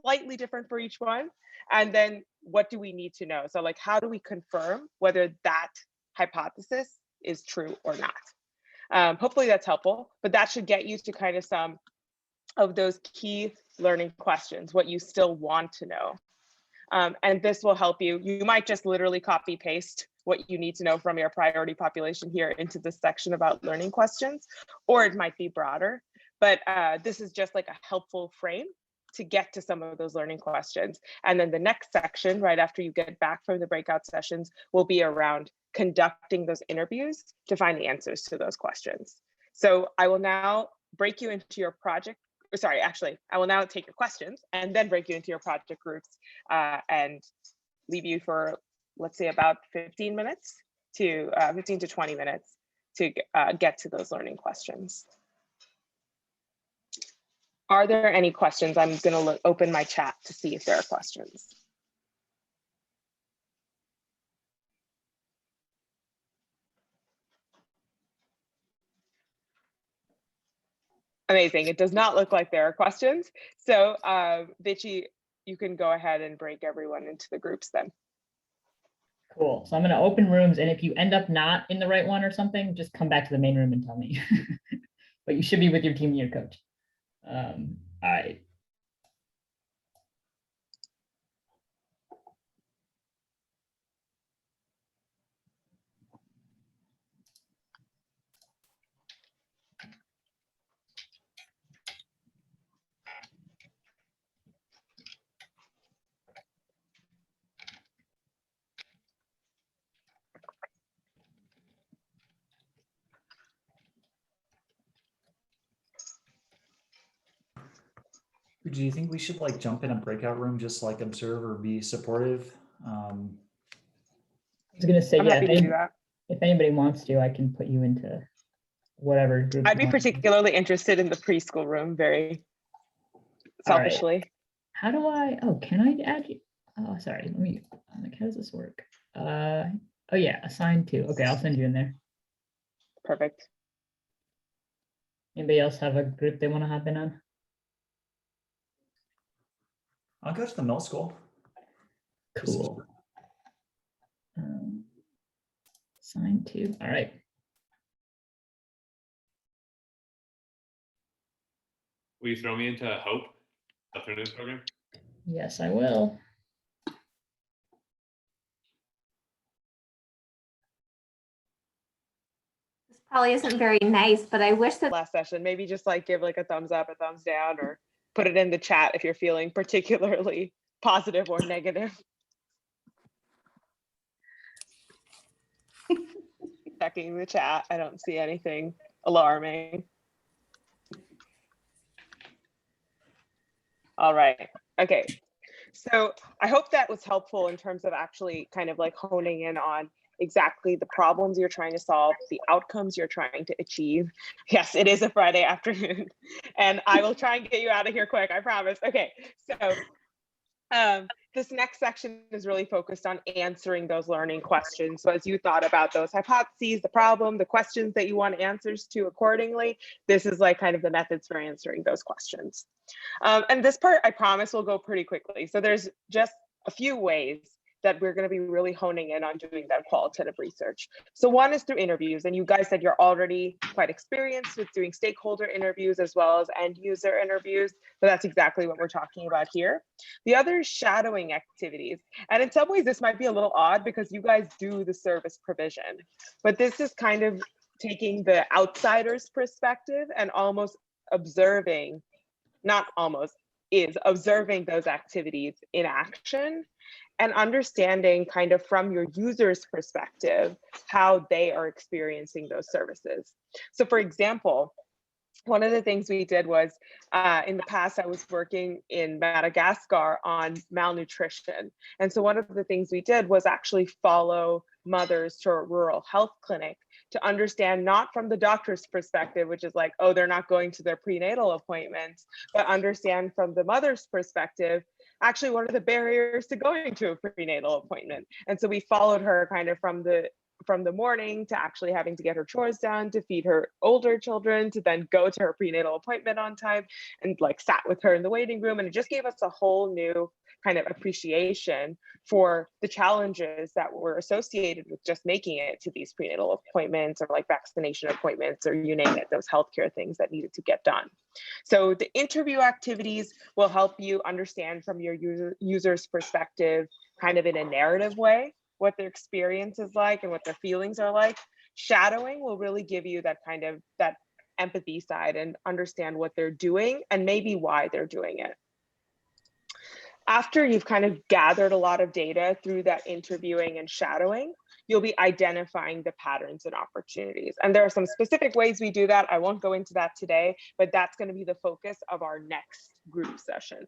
slightly different for each one. And then what do we need to know? So like, how do we confirm whether that hypothesis is true or not? Hopefully that's helpful, but that should get you to kind of some of those key learning questions, what you still want to know. And this will help you. You might just literally copy paste what you need to know from your priority population here into this section about learning questions, or it might be broader, but this is just like a helpful frame to get to some of those learning questions. And then the next section, right after you get back from the breakout sessions, will be around conducting those interviews to find the answers to those questions. So I will now break you into your project. Sorry, actually, I will now take your questions and then break you into your project groups and leave you for, let's say, about 15 minutes to 15 to 20 minutes to get to those learning questions. Are there any questions? I'm going to open my chat to see if there are questions. Amazing. It does not look like there are questions. So Vichy, you can go ahead and break everyone into the groups then. Cool. So I'm going to open rooms, and if you end up not in the right one or something, just come back to the main room and tell me. But you should be with your team and your coach. All right. Do you think we should like jump in a breakout room, just like observe or be supportive? I was gonna say, I'm yeah, happy to do that. If anybody wants to, I can put you into whatever group. I'd be particularly interested in the preschool room, very selfishly. Right. How do I, can I add you? Oh, sorry, let me, how does this work? Oh yeah, assign to. Okay, I'll send you in there. Perfect. Anybody else have a group they want to hop in on? I'll go to the middle school. Cool. Assign to, all right. Will you throw me into Hope alternatives program? Yes, I will. This probably isn't very nice, but I wish that last session, maybe just like give like a thumbs up, a thumbs down, or put it in the chat if you're feeling particularly positive or negative. Checking the chat, I don't see anything alarming. All right, okay. So I hope that was helpful in terms of actually kind of like honing in on exactly the problems you're trying to solve, the outcomes you're trying to achieve. Yes, it is a Friday afternoon, and I will try and get you out of here quick, I promise. Okay, so This next section is really focused on answering those learning questions. So as you thought about those hypotheses, the problem, the questions that you want answers to accordingly, this is like kind of the methods for answering those questions. And this part, I promise, will go pretty quickly. So there's just a few ways that we're going to be really honing in on doing that qualitative research. So one is through interviews, and you guys said you're already quite experienced with doing stakeholder interviews as well as end user interviews. So that's exactly what we're talking about here. The other is shadowing activities. And in some ways, this might be a little odd because you guys do the service provision, but this is kind of taking the outsider's perspective and almost observing, not almost, is observing those activities in action and understanding kind of from your user's perspective how they are experiencing those services. So for example, one of the things we did was in the past, I was working in Madagascar on malnutrition. And so one of the things we did was actually follow mothers to a rural health clinic to understand, not from the doctor's perspective, which is like, oh, they're not going to their prenatal appointments, but understand from the mother's perspective, actually, what are the barriers to going to a prenatal appointment? And so we followed her kind of from the morning to actually having to get her chores done, to feed her older children, to then go to her prenatal appointment on time, and like sat with her in the waiting room. And it just gave us a whole new kind of appreciation for the challenges that were associated with just making it to these prenatal appointments or like vaccination appointments, or you name it, those healthcare things that needed to get done. So the interview activities will help you understand from your user's perspective, kind of in a narrative way, what their experience is like and what their feelings are like. Shadowing will really give you that kind of that empathy side and understand what they're doing and maybe why they're doing it. After you've kind of gathered a lot of data through that interviewing and shadowing, you'll be identifying the patterns and opportunities. And there are some specific ways we do that. I won't go into that today, but that's going to be the focus of our next group session.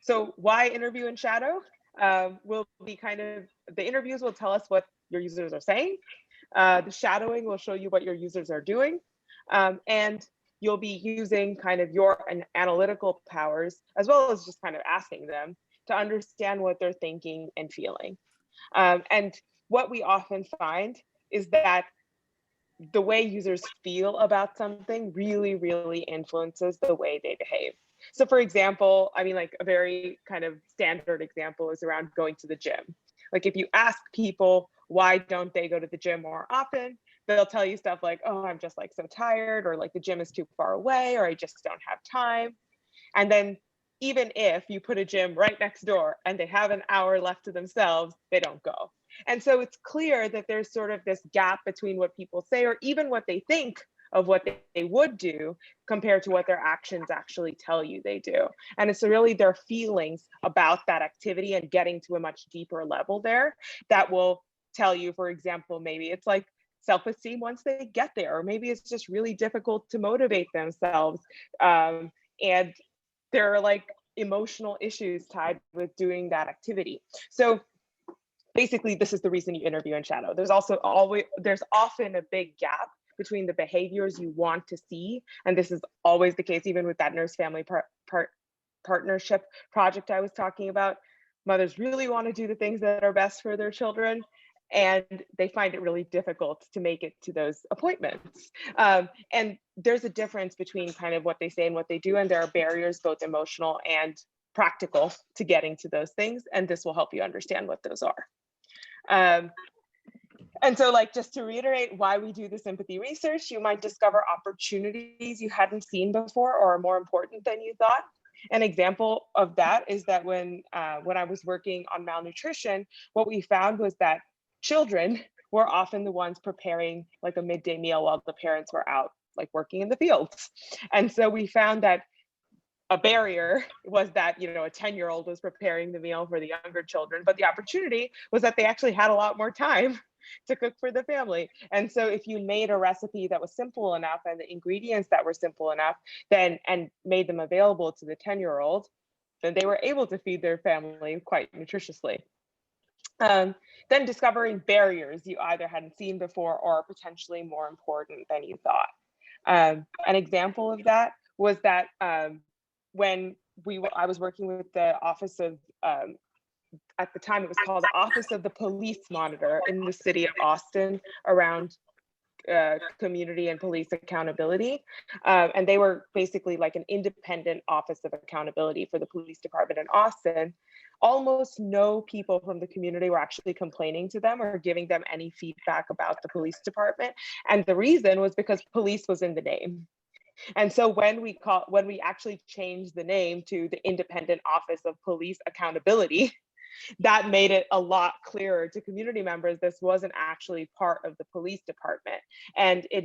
So why interview and shadow? Will be kind of, the interviews will tell us what your users are saying. The shadowing will show you what your users are doing. And you'll be using kind of your analytical powers, as well as just kind of asking them to understand what they're thinking and feeling. And what we often find is that the way users feel about something really, really influences the way they behave. So for example, I mean, like a very kind of standard example is around going to the gym. Like if you ask people, why don't they go to the gym more often? They'll tell you stuff like, oh, I'm just like so tired, or like the gym is too far away, or I just don't have time. And then even if you put a gym right next door and they have an hour left to themselves, they don't go. And so it's clear that there's sort of this gap between what people say or even what they think of what they would do compared to what their actions actually tell you they do. And it's really their feelings about that activity and getting to a much deeper level there that will tell you, for example, maybe it's like self-esteem once they get there, or maybe it's just really difficult to motivate themselves. And there are like emotional issues tied with doing that activity. So basically, this is the reason you interview and shadow. There's often a big gap between the behaviors you want to see. And this is always the case, even with that nurse family partnership project I was talking about. Mothers really want to do the things that are best for their children, and they find it really difficult to make it to those appointments. And there's a difference between kind of what they say and what they do, and there are barriers, both emotional and practical, to getting to those things, and this will help you understand what those are. And so, like, just to reiterate why we do this empathy research, you might discover opportunities you hadn't seen before or are more important than you thought. An example of that is that when I was working on malnutrition, what we found was that children were often the ones preparing like a midday meal while the parents were out like working in the fields. And so we found that a barrier was that, you know, a 10-year-old was preparing the meal for the younger children, but the opportunity was that they actually had a lot more time to cook for the family. And so if you made a recipe that was simple enough and the ingredients that were simple enough, then and made them available to the 10-year-old, then they were able to feed their family quite nutritiously. Then discovering barriers you either hadn't seen before or are potentially more important than you thought. An example of that was that when I was working with the Office of, at the time it was called the Office of the Police Monitor in the city of Austin around community and police accountability. And they were basically like an independent office of accountability for the police department in Austin. Almost no people from the community were actually complaining to them or giving them any feedback about the police department. And the reason was because police was in the name. And so when we actually changed the name to the Independent Office of Police Accountability, that made it a lot clearer to community members this wasn't actually part of the police department, and it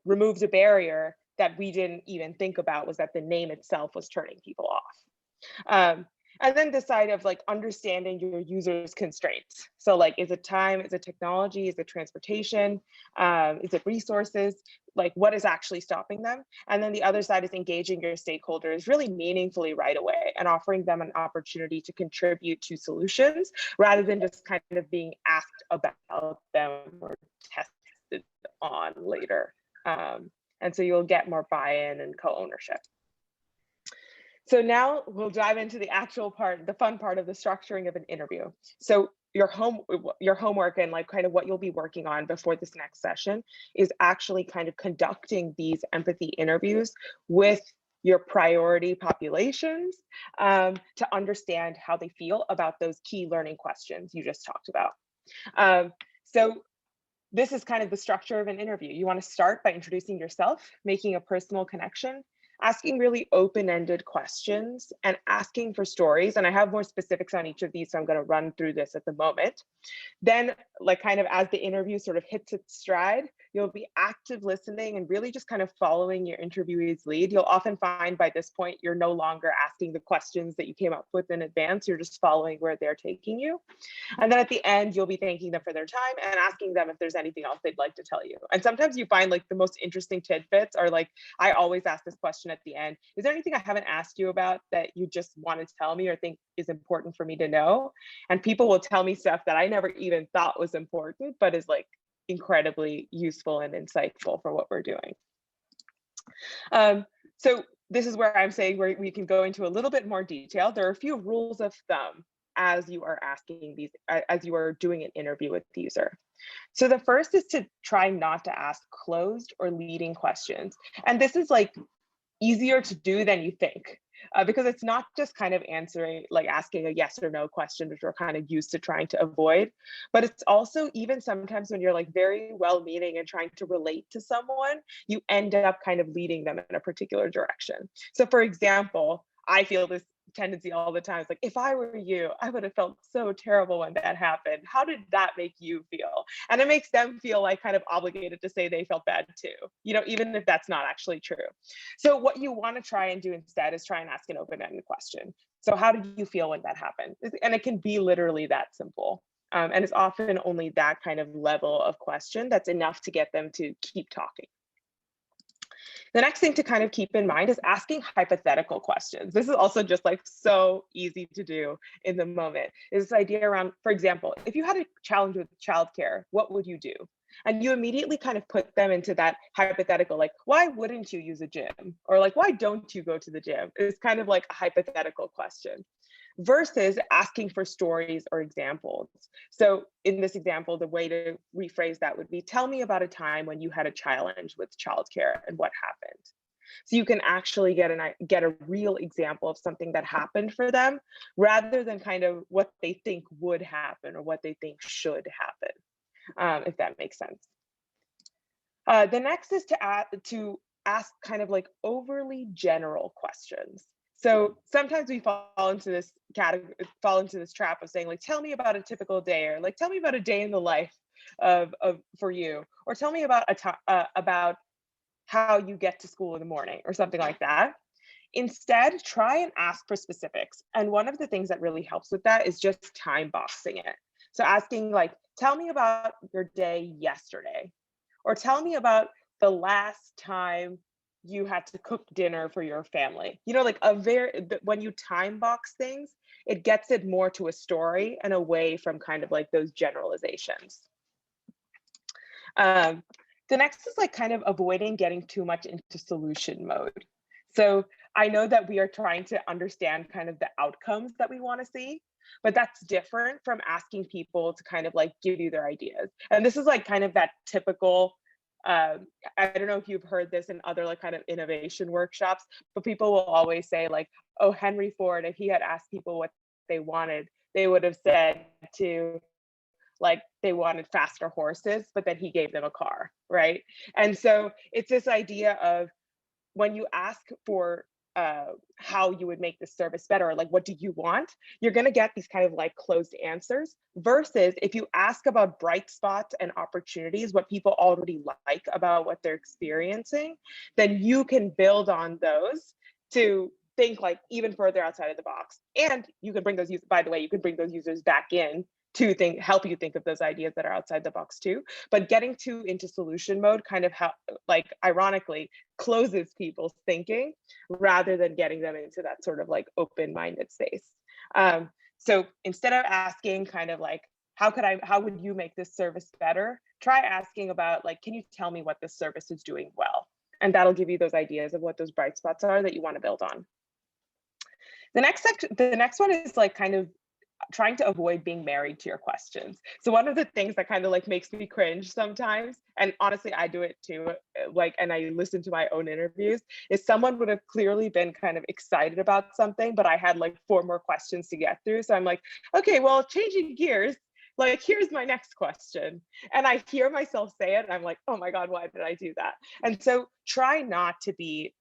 removed a barrier that we didn't even think about, was that the name itself was turning people off. And then the side of like understanding your users' constraints. So like, is it time, is it technology, is it transportation, is it resources? Like what is actually stopping them? And then the other side is engaging your stakeholders really meaningfully right away and offering them an opportunity to contribute to solutions rather than just kind of being asked about them or tested on later. And so you'll get more buy-in and co-ownership. So now we'll dive into the actual part, the fun part of the structuring of an interview. So your homework and like kind of what you'll be working on before this next session is actually kind of conducting these empathy interviews with your priority populations to understand how they feel about those key learning questions you just talked about. So this is kind of the structure of an interview. You want to start by introducing yourself, making a personal connection, asking really open-ended questions and asking for stories. And I have more specifics on each of these, so I'm going to run through this at the moment. Then, like kind of as the interview sort of hits its stride, you'll be active listening and really just kind of following your interviewee's lead. You'll often find by this point, you're no longer asking the questions that you came up with in advance, you're just following where they're taking you. And then at the end, you'll be thanking them for their time and asking them if there's anything else they'd like to tell you. And sometimes you find like the most interesting tidbits are like, I always ask this question at the end, is there anything I haven't asked you about that you just want to tell me or think is important for me to know? And people will tell me stuff that I never even thought was important, but is like incredibly useful and insightful for what we're doing. So this is where I'm saying where we can go into a little bit more detail. There are a few rules of thumb as you are asking these, as you are doing an interview with the user. So the first is to try not to ask closed or leading questions. And this is like easier to do than you think. Because it's not just kind of answering, like asking a yes or no question, which we're kind of used to trying to avoid, but it's also even sometimes when you're like very well-meaning and trying to relate to someone, you end up kind of leading them in a particular direction. So for example, I feel this tendency all the time. It's like, if I were you, I would have felt so terrible when that happened. How did that make you feel? And it makes them feel like kind of obligated to say they felt bad too, you know, even if that's not actually true. So what you want to try and do instead is try and ask an open-ended question. So how did you feel when that happened? And it can be literally that simple. And it's often only that kind of level of question that's enough to get them to keep talking. The next thing to kind of keep in mind is asking hypothetical questions. This is also just like so easy to do in the moment. Is this idea around, for example, if you had a challenge with childcare, what would you do? And you immediately kind of put them into that hypothetical, like, why wouldn't you use a gym? Or like, why don't you go to the gym? It's kind of like a hypothetical question versus asking for stories or examples. So in this example, the way to rephrase that would be, tell me about a time when you had a challenge with childcare and what happened. So you can actually get a real example of something that happened for them rather than kind of what they think would happen or what they think should happen, if that makes sense. The next is to ask kind of like overly general questions. So sometimes we fall into this trap of saying like, tell me about a typical day, or like, tell me about a day in the life for you, or tell me about about how you get to school in the morning or something like that. Instead, try and ask for specifics. And one of the things that really helps with that is just time boxing it. So asking like, tell me about your day yesterday, or tell me about the last time you had to cook dinner for your family. You know, like when you time box things, it gets it more to a story and away from kind of like those generalizations. The next is like kind of avoiding getting too much into solution mode. So I know that we are trying to understand kind of the outcomes that we want to see, but that's different from asking people to kind of like give you their ideas. And this is like kind of that typical, I don't know if you've heard this in other like kind of innovation workshops, but people will always say like, oh, Henry Ford, if he had asked people what they wanted, they would have said to like they wanted faster horses, but then he gave them a car, right? And so it's this idea of when you ask for how you would make the service better, like what do you want, you're going to get these kind of like closed answers, versus if you ask about bright spots and opportunities, what people already like about what they're experiencing, then you can build on those to think like even further outside of the box. And you can bring those users, by the way, you can bring those users back in to help you think of those ideas that are outside the box too. But getting into solution mode kind of like ironically closes people's thinking rather than getting them into that sort of like open-minded space. So instead of asking kind of like, how would you make this service better? Try asking about like, can you tell me what this service is doing well? And that'll give you those ideas of what those bright spots are that you want to build on. The next one is like kind of trying to avoid being married to your questions. So one of the things that kind of like makes me cringe sometimes, and honestly, I do it too, like, and I listen to my own interviews, is someone would have clearly been kind of excited about something, but I had like 4 more questions to get through. So I'm like, okay, well, changing gears, like, here's my next question. And I hear myself say it, and I'm like, oh my God, why did I do that? And so try not to be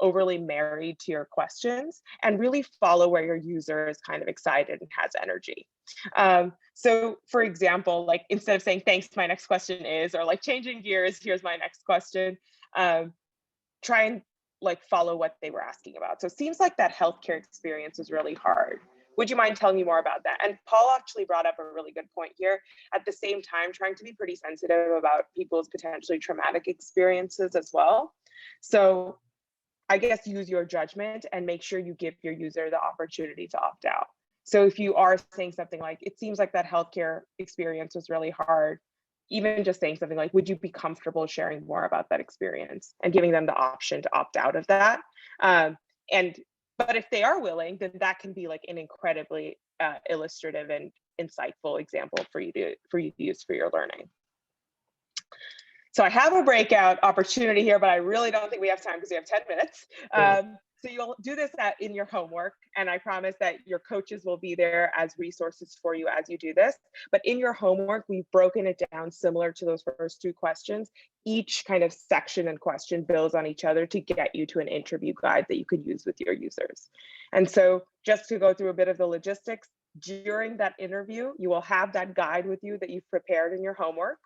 overly married to your questions and really follow where your user is kind of excited and has energy. So for example, like instead of saying, thanks, my next question is, or like changing gears, here's my next question, try and like follow what they were asking about. So it seems like that healthcare experience was really hard. Would you mind telling me more about that? And Paul actually brought up a really good point here. At the same time, trying to be pretty sensitive about people's potentially traumatic experiences as well. So I guess use your judgment and make sure you give your user the opportunity to opt out. So if you are saying something like, it seems like that healthcare experience was really hard, even just saying something like, would you be comfortable sharing more about that experience, and giving them the option to opt out of that. But if they are willing, then that can be like an incredibly illustrative and insightful example for you to use for your learning. So I have a breakout opportunity here, but I really don't think we have time because we have 10 minutes. So you'll do this in your homework, and I promise that your coaches will be there as resources for you as you do this. But in your homework, we've broken it down similar to those first 2 questions. Each kind of section and question builds on each other to get you to an interview guide that you could use with your users. And so just to go through a bit of the logistics, during that interview, you will have that guide with you that you've prepared in your homework.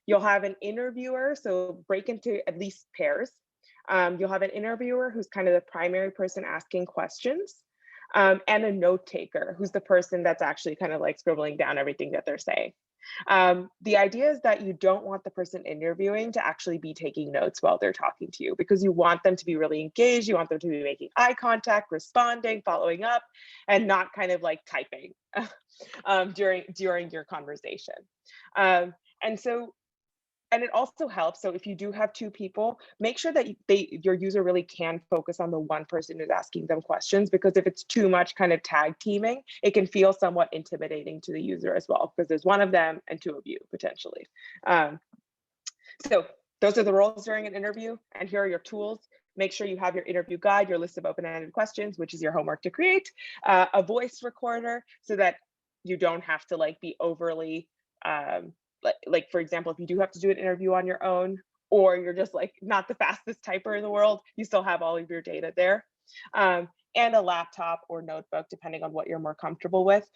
You'll have an interviewer, so break into at least pairs. You'll have an interviewer who's kind of the primary person asking questions, and a note taker who's the person that's actually kind of like scribbling down everything that they're saying. The idea is that you don't want the person interviewing to actually be taking notes while they're talking to you, because you want them to be really engaged. You want them to be making eye contact, responding, following up, and not kind of like typing during your conversation. And it also helps. So if you do have 2 people, make sure that your user really can focus on the one person who's asking them questions, because if it's too much kind of tag teaming, it can feel somewhat intimidating to the user as well, because there's 1 of them and 2 of you potentially. So those are the roles during an interview, and here are your tools. Make sure you have your interview guide, your list of open-ended questions, which is your homework to create, a voice recorder so that you don't have to like be overly like for example, if you do have to do an interview on your own, or you're just like not the fastest typer in the world, you still have all of your data there. And a laptop or notebook, depending on what you're more comfortable with,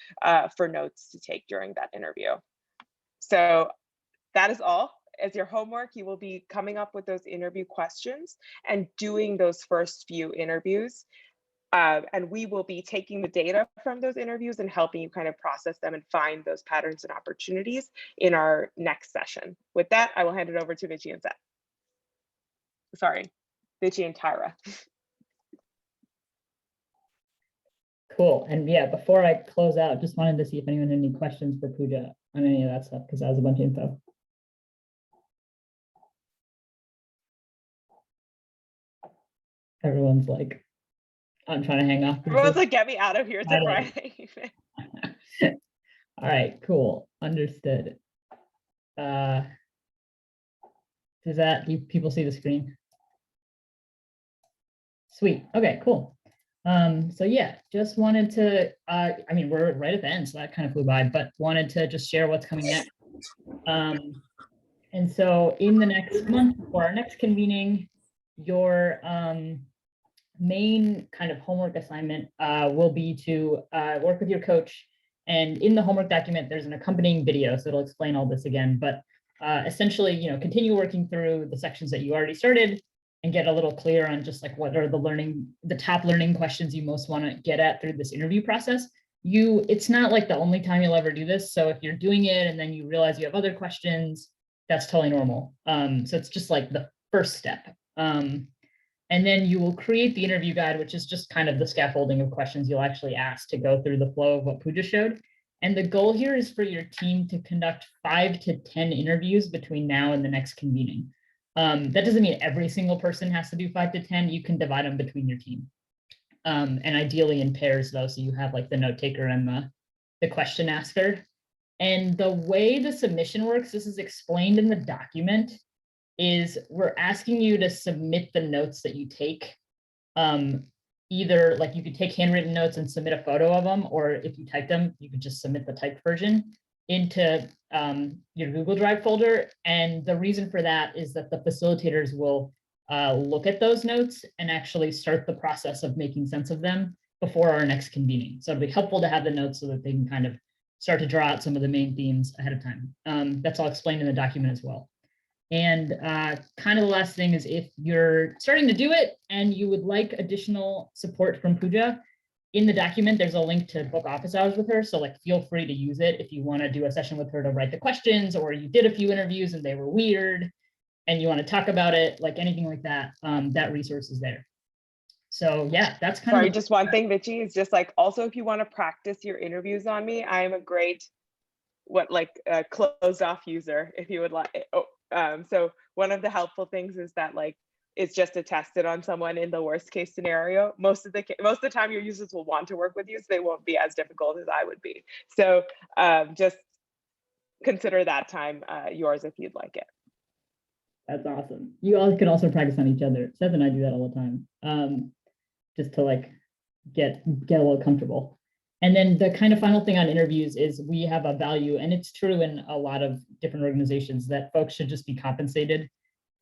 for notes to take during that interview. So that is all. As your homework, you will be coming up with those interview questions and doing those first few interviews. And we will be taking the data from those interviews and helping you kind of process them and find those patterns and opportunities in our next session. With that, I will hand it over to Vichy and Seth. Sorry, Vichy and Tyra. Cool. And yeah, before I close out, just wanted to see if anyone had any questions for Pooja on any of that stuff, because that was a bunch of info. Everyone's like I'm trying to hang off. Everyone's like, get me out of here. It's a Friday evening. All right, cool. Understood. Do people see the screen? Sweet. Okay, cool. So yeah, just wanted to, I mean, we're right at the end, so that kind of flew by, but wanted to just share what's coming next. And so in the next month for our next convening, your main kind of homework assignment will be to work with your coach. And in the homework document, there's an accompanying video, so it'll explain all this again. But essentially, you know, continue working through the sections that you already started and get a little clear on just like what are the top learning questions you most want to get at through this interview process. It's not like the only time you'll ever do this. So if you're doing it and then you realize you have other questions, that's totally normal. So it's just like the first step. And then you will create the interview guide, which is just kind of the scaffolding of questions you'll actually ask to go through the flow of what Pooja showed. And the goal here is for your team to conduct 5 to 10 interviews between now and the next convening. That doesn't mean every single person has to do 5 to 10. You can divide them between your team. And ideally in pairs though, so you have like the note taker and the question asker. And the way the submission works, this is explained in the document, is we're asking you to submit the notes that you take. Either like you could take handwritten notes and submit a photo of them, or if you type them, you could just submit the typed version into your Google Drive folder. And the reason for that is that the facilitators will look at those notes and actually start the process of making sense of them before our next convening. So it'll be helpful to have the notes so that they can kind of start to draw out some of the main themes ahead of time. That's all explained in the document as well. And kind of the last thing is if you're starting to do it and you would like additional support from Pooja, in the document, there's a link to book office hours with her. So like feel free to use it if you want to do a session with her to write the questions, or you did a few interviews and they were weird and you want to talk about it, like anything like that, that resource is there. So yeah, that's kind Sorry, of just one thing, Vichy, is just like, also if you want to practice your interviews on me, I am a great closed off user if you would like. So one of the helpful things is that like it's just to test it on someone in the worst case scenario. Most of the time your users will want to work with you, so they won't be as difficult as I would be. So just consider that time yours if you'd like it. That's awesome. You all can also practice on each other. Seth and I do that all the time, just to like get a little comfortable. And then the kind of final thing on interviews is we have a value, and it's true in a lot of different organizations, that folks should just be compensated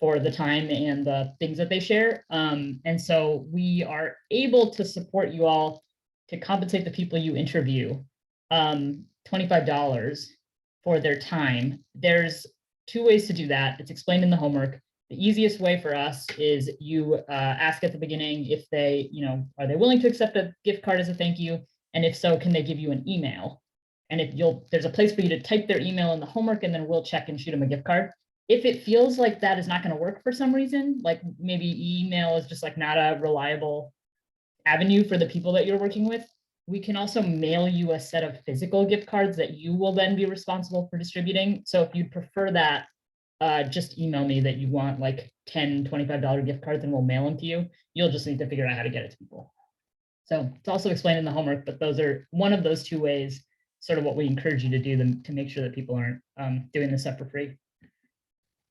for the time and the things that they share. And so we are able to support you all to compensate the people you interview $25 for their time. There's 2 ways to do that. It's explained in the homework. The easiest way for us is you ask at the beginning if they, are they willing to accept a gift card as a thank you? And if so, can they give you an email? And if there's a place for you to type their email in the homework, and then we'll check and shoot them a gift card. If it feels like that is not going to work for some reason, like maybe email is just like not a reliable avenue for the people that you're working with, we can also mail you a set of physical gift cards that you will then be responsible for distributing. So if you'd prefer that, just email me that you want like 10 $25 gift cards and we'll mail them to you. You'll just need to figure out how to get it to people. So it's also explained in the homework, but those are one of those 2 ways, sort of what we encourage you to do to make sure that people aren't doing this stuff for free.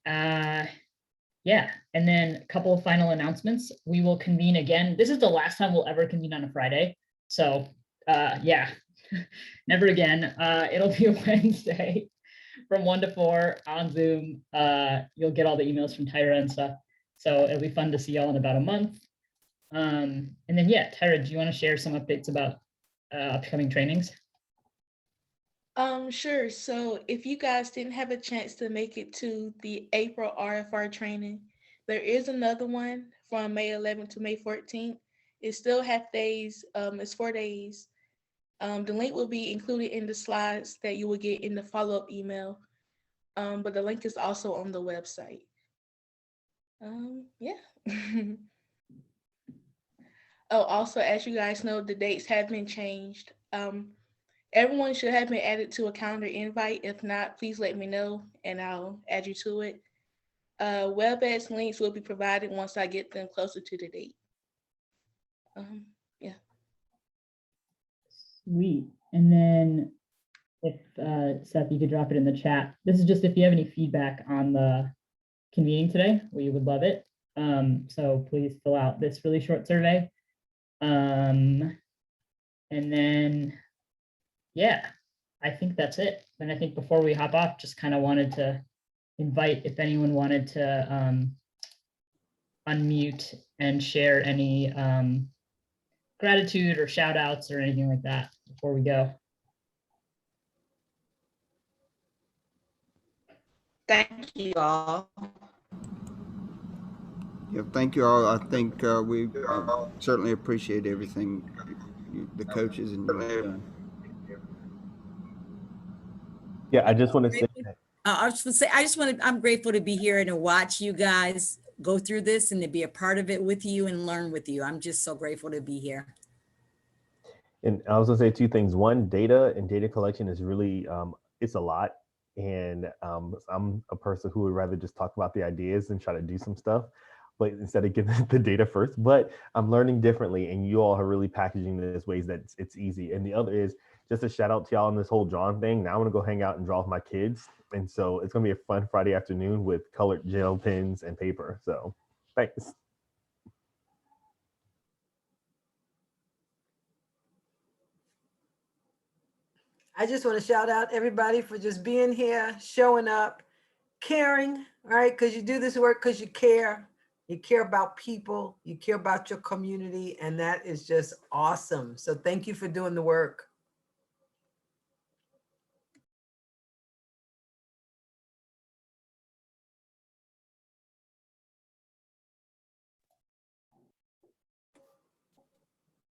Yeah, and then a couple of final announcements. We will convene again. This is the last time we'll ever convene on a Friday. So yeah, never again. It'll be a Wednesday from 1 to 4 on Zoom. You'll get all the emails from Tyra and stuff. So it'll be fun to see y'all in about a month. And then, yeah, Tyra, do you want to share some updates about upcoming trainings? Sure. So if you guys didn't have a chance to make it to the April RFR training, there is another one from May 11th to May 14th. It's still half days. It's 4 days. The link will be included in the slides that you will get in the follow-up email. But the link is also on the website. Yeah. Oh, also, as you guys know, the dates have been changed. Everyone should have been added to a calendar invite. If not, please let me know and I'll add you to it. WebEx links will be provided once I get them closer to the date. Yeah. Sweet. And then if Seth, you could drop it in the chat. This is just if you have any feedback on the convening today, we would love it. So please fill out this really short survey. And then, yeah, I think that's it. And I think before we hop off, just kind of wanted to invite if anyone wanted to unmute and share any gratitude or shout outs or anything like that before we go. Thank you all. Yeah, thank you all. I think we certainly appreciate everything the coaches and you have done. Yeah, I just want to say I'm grateful to be here and to watch you guys go through this and to be a part of it with you and learn with you. I'm just so grateful to be here. And I was gonna say two things. One, data and data collection is really, it's a lot. And I'm a person who would rather just talk about the ideas and try to do some stuff, but instead of getting the data first. But I'm learning differently, and you all are really packaging this ways that it's easy. And the other is just a shout out to y'all on this whole drawing thing. Now I'm gonna go hang out and draw with my kids. And so it's gonna be a fun Friday afternoon with colored gel pens and paper. So thanks. I just want to shout out everybody for just being here, showing up, caring, right? Because you do this work because you care. You care about people, you care about your community, and that is just awesome. So thank you for doing the work.